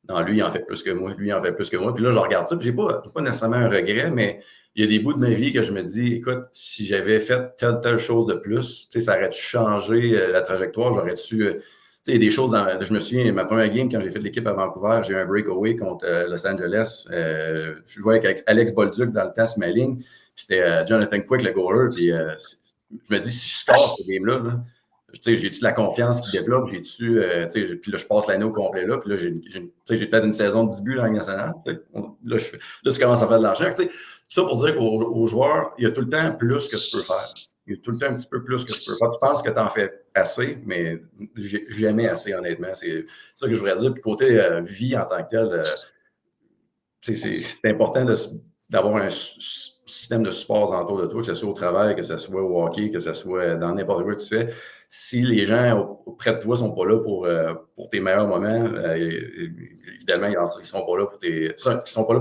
non, lui, il en fait plus que moi. Lui, il en fait plus que moi. Puis là, je regarde ça. Puis, j'ai pas nécessairement un regret, mais il y a des bouts de ma vie que je me dis, écoute, si j'avais fait telle chose de plus, ça aurait-tu changé la trajectoire? J'aurais-tu... il y a des choses je me souviens, ma première game, quand j'ai fait l'équipe à Vancouver, j'ai eu un breakaway contre Los Angeles. Je jouais avec Alex Bolduc dans le temps sur ma ligne. C'était Jonathan Quick, le goaler. Puis je me dis, si je score ce game-là, j'ai-tu de la confiance qui développe? J'ai-tu, puis là, je passe l'année au complet là. Puis là, j'ai peut-être une saison de 10 buts dans la Ligue nationale. Là, tu commences à faire de l'argent. Tout ça pour dire qu'aux joueurs, il y a tout le temps plus que tu peux faire. Il y a tout le temps un petit peu plus que tu peux faire. Tu penses que tu en fais assez, mais jamais assez, honnêtement. C'est ça que je voudrais dire. Puis côté vie en tant que tel, c'est important de d'avoir un système de support autour de toi, que ce soit au travail, que ce soit au hockey, que ce soit dans n'importe quoi que tu fais. Si les gens auprès de toi ne sont pas là pour tes meilleurs moments, évidemment, ils ne sont pas là pour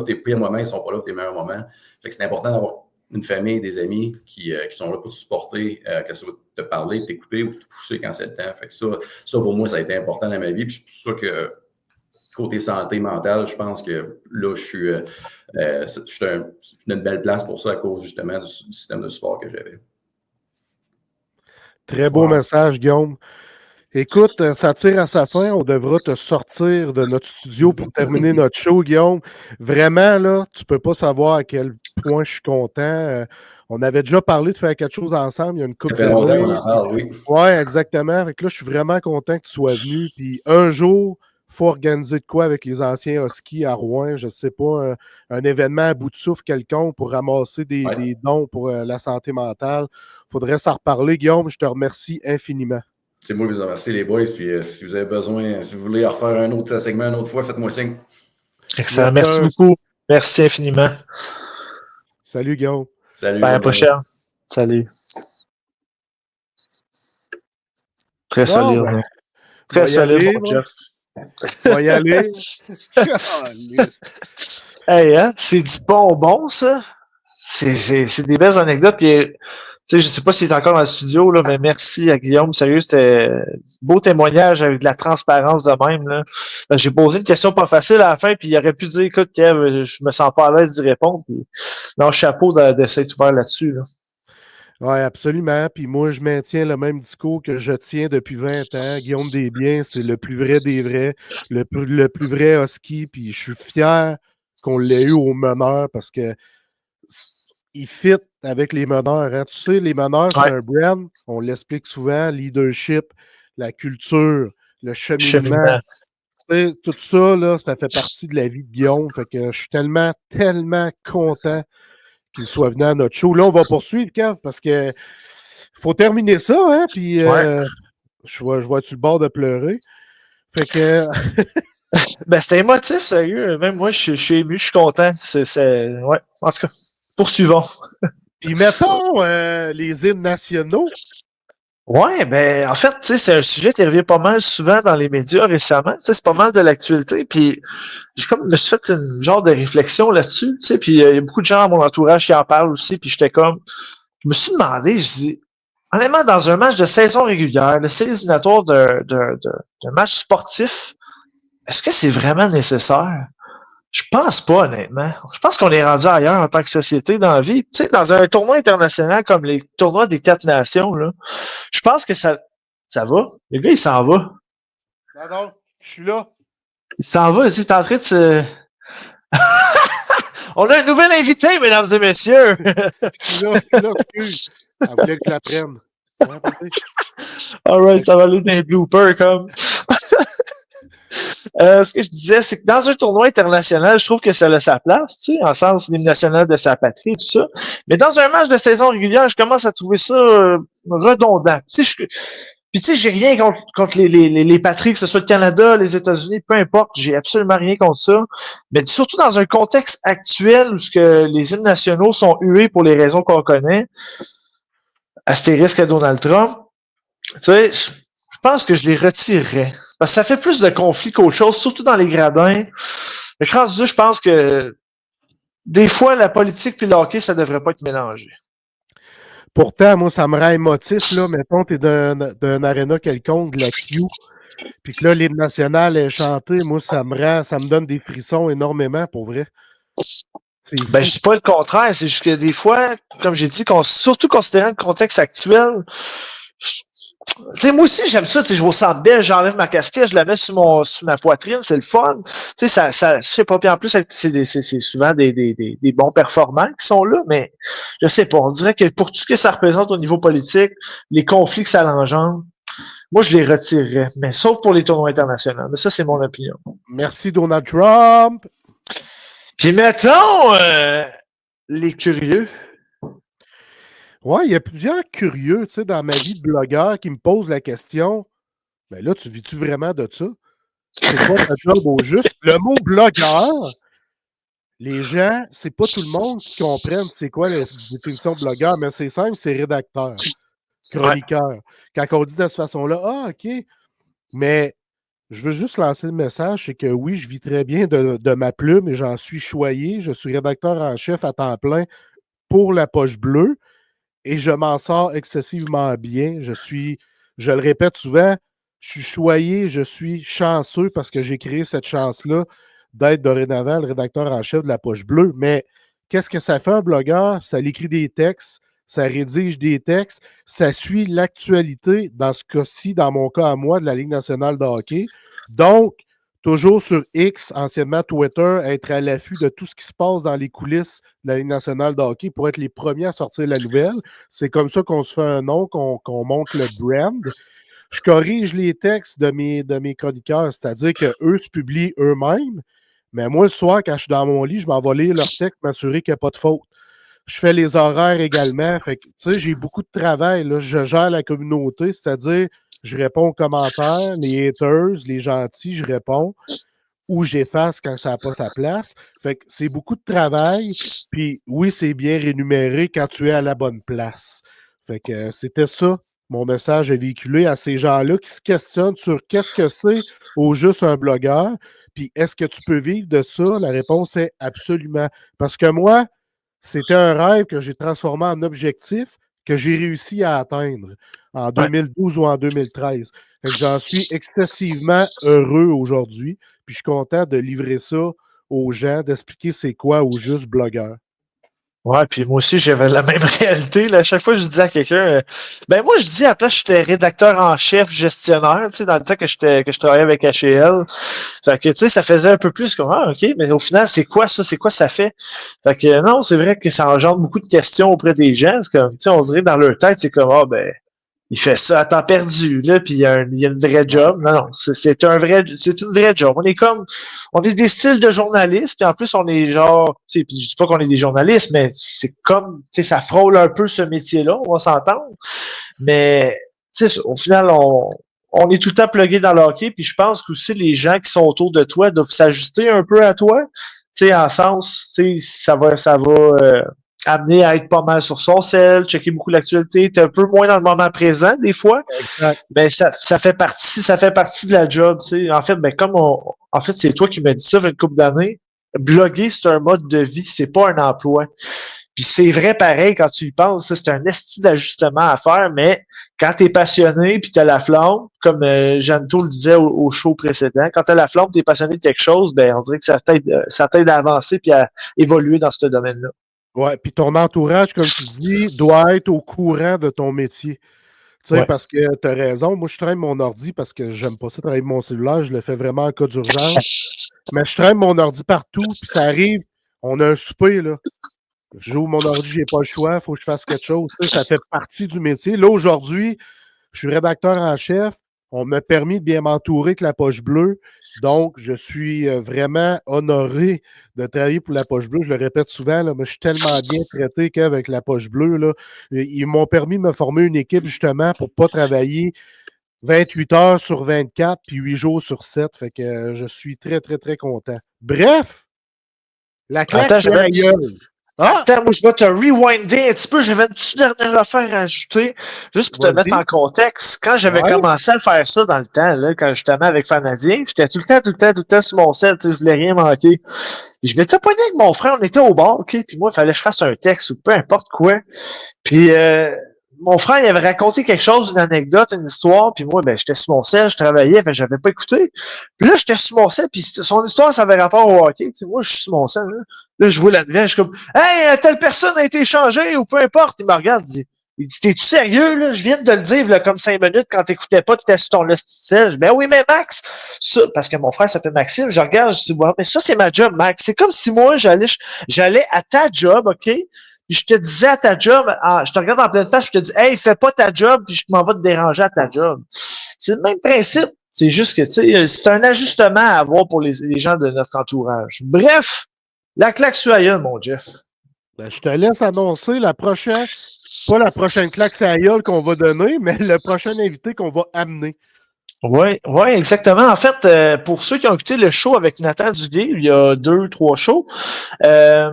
tes pires moments, ils ne sont pas là pour tes meilleurs moments. Fait que c'est important d'avoir une famille, des amis qui sont là pour te supporter, que ce soit te parler, t'écouter ou te pousser quand c'est le temps. Fait que ça, pour moi, ça a été important dans ma vie. Puis c'est pour ça que côté santé mentale, je pense que là, je suis une belle place pour ça à cause justement du système de support que j'avais. Très beau message, Guillaume. Écoute, ça tire à sa fin. On devra te sortir de notre studio pour terminer notre show, Guillaume. Vraiment, là, tu ne peux pas savoir à quel point je suis content. On avait déjà parlé de faire quelque chose ensemble. Il y a une couple d'années. Ça fait longtemps qu'on en parle, oui. Oui, exactement. Fait que là, je suis vraiment content que tu sois venu. Puis un jour, il faut organiser de quoi avec les anciens Huskies à Rouen. Je ne sais pas, un événement à bout de souffle quelconque pour ramasser des dons pour la santé mentale. Il faudrait s'en reparler, Guillaume. Je te remercie infiniment. C'est moi qui vous remercie, les boys. Puis si vous avez besoin, si vous voulez refaire un autre segment une autre fois, faites-moi signe. Excellent. Merci beaucoup. Merci infiniment. Salut, Guillaume. Salut. À la prochaine. Salut. Très solide. Ben, très solide, mon Jeff. On va y aller. Hey, hein? C'est du bonbon, ça. C'est des belles anecdotes. Puis, je ne sais pas s'il est encore dans le studio, là, mais merci à Guillaume. Sérieux, c'était un beau témoignage avec de la transparence de même. Là. J'ai posé une question pas facile à la fin, puis il aurait pu dire, écoute, Kev, je me sens pas à l'aise d'y répondre. Puis, non, chapeau d'être ouvert là-dessus. Là. Oui, absolument. Puis moi, je maintiens le même discours que je tiens depuis 20 ans. Guillaume Desbiens, c'est le plus vrai des vrais, le plus vrai husky. Puis je suis fier qu'on l'ait eu au meneur parce que il fit avec les meneurs. Hein. Tu sais, les meneurs, c'est un brand. On l'explique souvent, leadership, la culture, le cheminement. Tout ça, là, ça fait partie de la vie de Guillaume. Fait que je suis tellement, tellement content qu'il soit venu à notre show. Là, on va poursuivre, Kev, parce que faut terminer ça, hein? Puis je vois sur le bord de pleurer. Fait que. C'était émotif, sérieux. Même moi, je suis ému, je suis content. Ouais. En tout cas, poursuivons. Puis mettons les hymnes nationaux. Ouais, en fait, c'est un sujet qui revient pas mal souvent dans les médias récemment. C'est pas mal de l'actualité. Puis je me suis fait une genre de réflexion là-dessus. Puis il y a beaucoup de gens à mon entourage qui en parlent aussi. Puis je me suis demandé, je dis, honnêtement, dans un match de saison régulière, le série éliminatoire d'un match sportif, est-ce que c'est vraiment nécessaire? Je pense pas, honnêtement. Je pense qu'on est rendu ailleurs en tant que société dans la vie. Tu sais, dans un tournoi international comme les tournois des 4 nations, là, je pense que ça va. Le gars, il s'en va. Non, je suis là. Il s'en va, il est en train de se... On a un nouvel invité, mesdames et messieurs! Je suis là, excuse. Elle voulait que je la prenne. Alright, ça va aller dans les bloopers, comme... ce que je disais, c'est que dans un tournoi international, je trouve que ça a sa place, tu sais, en sens l'hymne national de sa patrie, tout ça. Mais dans un match de saison régulière, je commence à trouver ça redondant. Tu sais, j'ai rien contre les patries, que ce soit le Canada, les États-Unis, peu importe, j'ai absolument rien contre ça. Mais surtout dans un contexte actuel où les hymnes nationaux sont hués pour les raisons qu'on connaît, astérisque à Donald Trump, tu sais, je pense que je les retirerais. Parce que ça fait plus de conflits qu'autre chose, surtout dans les gradins. Mais rendu là, je pense que des fois, la politique et le hockey, ça devrait pas être mélangé. Pourtant, moi, ça me rend émotif, là. Mettons, t'es d'un aréna quelconque, de la Q, puis que là, l'hymne national est chanté. Moi, ça me donne des frissons énormément, pour vrai. Je dis pas le contraire, c'est juste que des fois, comme j'ai dit, surtout considérant le contexte actuel, tu sais, moi aussi, j'aime ça, tu sais, je vais au Centre Bell, j'enlève ma casquette, je la mets sur ma poitrine, c'est le fun. Tu sais, je sais pas, puis en plus, c'est souvent des bons performants qui sont là, mais je sais pas, on dirait que pour tout ce que ça représente au niveau politique, les conflits que ça engendre, moi, je les retirerais, mais sauf pour les tournois internationaux. Mais ça, c'est mon opinion. Merci, Donald Trump! Puis mettons, les curieux. Ouais, il y a plusieurs curieux, tu sais, dans ma vie de blogueur qui me posent la question, ben là, tu vis-tu vraiment de ça? C'est quoi ta job au juste? Le mot blogueur, les gens, c'est pas tout le monde qui comprenne c'est quoi la définition de blogueur, mais c'est simple, c'est rédacteur, chroniqueur. Quand on dit de cette façon-là, ah, OK, mais je veux juste lancer le message, c'est que oui, je vis très bien de ma plume et j'en suis choyé. Je suis rédacteur en chef à temps plein pour La Poche Bleue et je m'en sors excessivement bien. Je le répète souvent, je suis choyé, je suis chanceux parce que j'ai créé cette chance-là d'être dorénavant le rédacteur en chef de La Poche Bleue. Mais qu'est-ce que ça fait un blogueur? Ça écrit des textes, ça rédige des textes, ça suit l'actualité, dans ce cas-ci, dans mon cas à moi, de la Ligue nationale de hockey. Donc, toujours sur X, anciennement Twitter, être à l'affût de tout ce qui se passe dans les coulisses de la Ligue nationale de hockey pour être les premiers à sortir la nouvelle. C'est comme ça qu'on se fait un nom, qu'on monte le brand. Je corrige les textes de mes chroniqueurs, c'est-à-dire qu'eux se publient eux-mêmes, mais moi, le soir, quand je suis dans mon lit, je m'en vais lire leurs textes, m'assurer qu'il n'y a pas de faute. Je fais les horaires également. Fait que, tu sais, j'ai beaucoup de travail. Là. Je gère la communauté, c'est-à-dire, je réponds aux commentaires, les haters, les gentils, je réponds. Ou j'efface quand ça n'a pas sa place. Fait que c'est beaucoup de travail. Puis oui, c'est bien rémunéré quand tu es à la bonne place. Fait que c'était ça, mon message à véhiculer à ces gens-là qui se questionnent sur qu'est-ce que c'est au juste un blogueur. Puis est-ce que tu peux vivre de ça? La réponse est absolument. Parce que moi, c'était un rêve que j'ai transformé en objectif que j'ai réussi à atteindre en 2012 ou en 2013. Fait que j'en suis excessivement heureux aujourd'hui. Puis je suis content de livrer ça aux gens, d'expliquer c'est quoi au juste blogueur. Ouais, puis moi aussi, j'avais la même réalité. Là. À chaque fois que je disais à quelqu'un, ben moi, je dis à la place, j'étais rédacteur en chef, gestionnaire, tu sais, dans le temps que je travaillais avec HL. Fait que, tu sais, ça faisait un peu plus comme, ah, OK, mais au final, c'est quoi ça? C'est quoi ça fait? Fait que, non, c'est vrai que ça engendre beaucoup de questions auprès des gens. C'est comme, tu sais, on dirait dans leur tête, c'est comme, ah, ben, il fait ça à temps perdu, là, puis il y a une vraie job. Non, non, c'est une vraie job. On est des styles de journalistes, puis en plus, on est genre, tu sais, puis je dis pas qu'on est des journalistes, mais c'est comme, tu sais, ça frôle un peu ce métier-là, on va s'entendre. Mais, tu sais, au final, on est tout le temps plugué dans le hockey, puis je pense qu'aussi les gens qui sont autour de toi doivent s'ajuster un peu à toi. Tu sais, en sens, tu sais, ça va amener à être pas mal sur son sel, checker beaucoup l'actualité, t'es un peu moins dans le moment présent des fois, Exact. mais ça fait partie de la job, tu sais. En fait, ben en fait, c'est toi qui m'as dit ça il y a une couple d'années. Bloguer, c'est un mode de vie, c'est pas un emploi. Puis c'est vrai pareil quand tu y penses, ça, c'est un esti d'ajustement à faire, mais quand t'es passionné puis t'as la flamme, comme Janto le disait au show précédent, quand t'as la flamme, t'es passionné de quelque chose, ben on dirait que ça t'aide à avancer puis à évoluer dans ce domaine-là. Ouais, puis ton entourage, comme tu dis, doit être au courant de ton métier. Tu sais, parce que tu as raison. Moi, je traîne mon ordi parce que j'aime pas ça travailler mon cellulaire. Je le fais vraiment en cas d'urgence. Mais je traîne mon ordi partout, puis ça arrive. On a un souper, là. J'ouvre mon ordi, j'ai pas le choix, il faut que je fasse quelque chose. Tu sais, ça fait partie du métier. Là, aujourd'hui, je suis rédacteur en chef. On m'a permis de bien m'entourer avec La Poche Bleue. Donc, je suis vraiment honoré de travailler pour La Poche Bleue. Je le répète souvent, là, mais je suis tellement bien traité qu'avec La Poche Bleue, là, ils m'ont permis de me former une équipe justement pour ne pas travailler 28 heures sur 24 puis 8 jours sur 7. Fait que je suis très, très, très content. Bref, la claque sur la gueule. Ah! Attends, moi, je vais te rewinder un petit peu. J'avais une petite dernière affaire à ajouter, juste pour te mettre en contexte. Quand j'avais commencé à faire ça dans le temps, là, quand justement avec Fanadien, j'étais tout le temps sur mon sel, je voulais rien manquer. Puis je m'étais pogné avec mon frère, on était au bar, OK? Puis moi, il fallait que je fasse un texte ou peu importe quoi. Puis mon frère, il avait raconté quelque chose, une anecdote, une histoire, puis moi, ben, j'étais sur mon sel, je travaillais, fait j'avais pas écouté. Puis là, j'étais sur mon sel, puis son histoire, ça avait rapport au hockey. Tu sais, moi, je suis sur mon sel, là. Là, je vois la nouvelle, je suis comme, hey, telle personne a été échangée, ou peu importe. Il me regarde, il dit, t'es-tu sérieux, là? Je viens de le dire, là, comme 5 minutes, quand t'écoutais pas, t'étais sur ton logiciel. Je dis, ben oui, mais Max, ça, parce que mon frère s'appelle Maxime, je regarde, je dis, ouais, mais ça, c'est ma job, Max. C'est comme si moi, j'allais à ta job, OK? Puis je te disais à ta job, je te regarde en pleine face, je te dis, hey, fais pas ta job, puis je m'en vais te déranger à ta job. C'est le même principe. C'est juste que, tu sais, c'est un ajustement à avoir pour les gens de notre entourage. Bref, la claque sur la gueule, mon Jeff. Ben, je te laisse annoncer pas la prochaine claque sur la gueule qu'on va donner, mais le prochain invité qu'on va amener. Oui, ouais, exactement. En fait, pour ceux qui ont écouté le show avec Nathan Duguay, il y a 2, 3 shows, euh,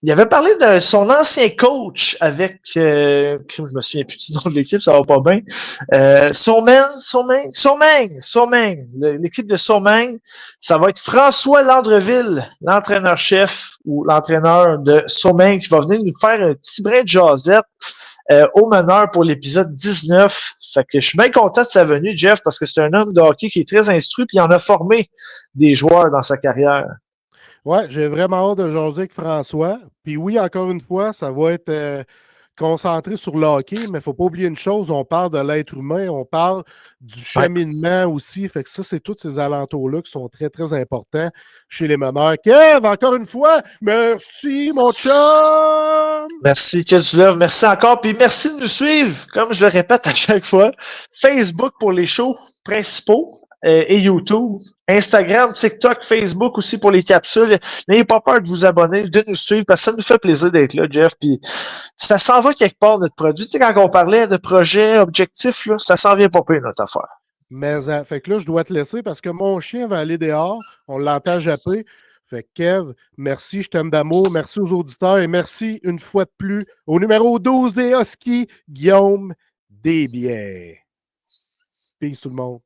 il avait parlé de son ancien coach avec, je me souviens plus du nom de l'équipe, ça va pas bien. Someng, l'équipe de Someng, ça va être François Landreville, l'entraîneur-chef ou l'entraîneur de Someng qui va venir nous faire un petit brin de jasette au meneur pour l'épisode 19. Fait que je suis bien content de sa venue, Jeff, parce que c'est un homme de hockey qui est très instruit puis il en a formé des joueurs dans sa carrière. Ouais, j'ai vraiment hâte de jaser avec François. Puis oui, encore une fois, ça va être concentré sur le hockey, mais il ne faut pas oublier une chose, on parle de l'être humain, on parle du cheminement aussi. Fait que ça, c'est tous ces alentours-là qui sont très, très importants chez les meneurs. Kev, encore une fois, merci, mon chum! Merci, que tu lèves. Merci encore. Puis merci de nous suivre, comme je le répète à chaque fois. Facebook pour les shows principaux et YouTube. Instagram, TikTok, Facebook aussi pour les capsules. N'ayez pas peur de vous abonner, de nous suivre, parce que ça nous fait plaisir d'être là, Jeff. Puis ça s'en va quelque part, notre produit. Tu sais, quand on parlait de projets, objectifs, là, ça s'en vient pas pire, notre affaire. Mais fait que là, je dois te laisser parce que mon chien va aller dehors. On l'entend japper. Fait que Kev, merci, je t'aime d'amour. Merci aux auditeurs et merci une fois de plus au numéro 12 des Huskies, Guillaume Desbiens. Peace tout le monde.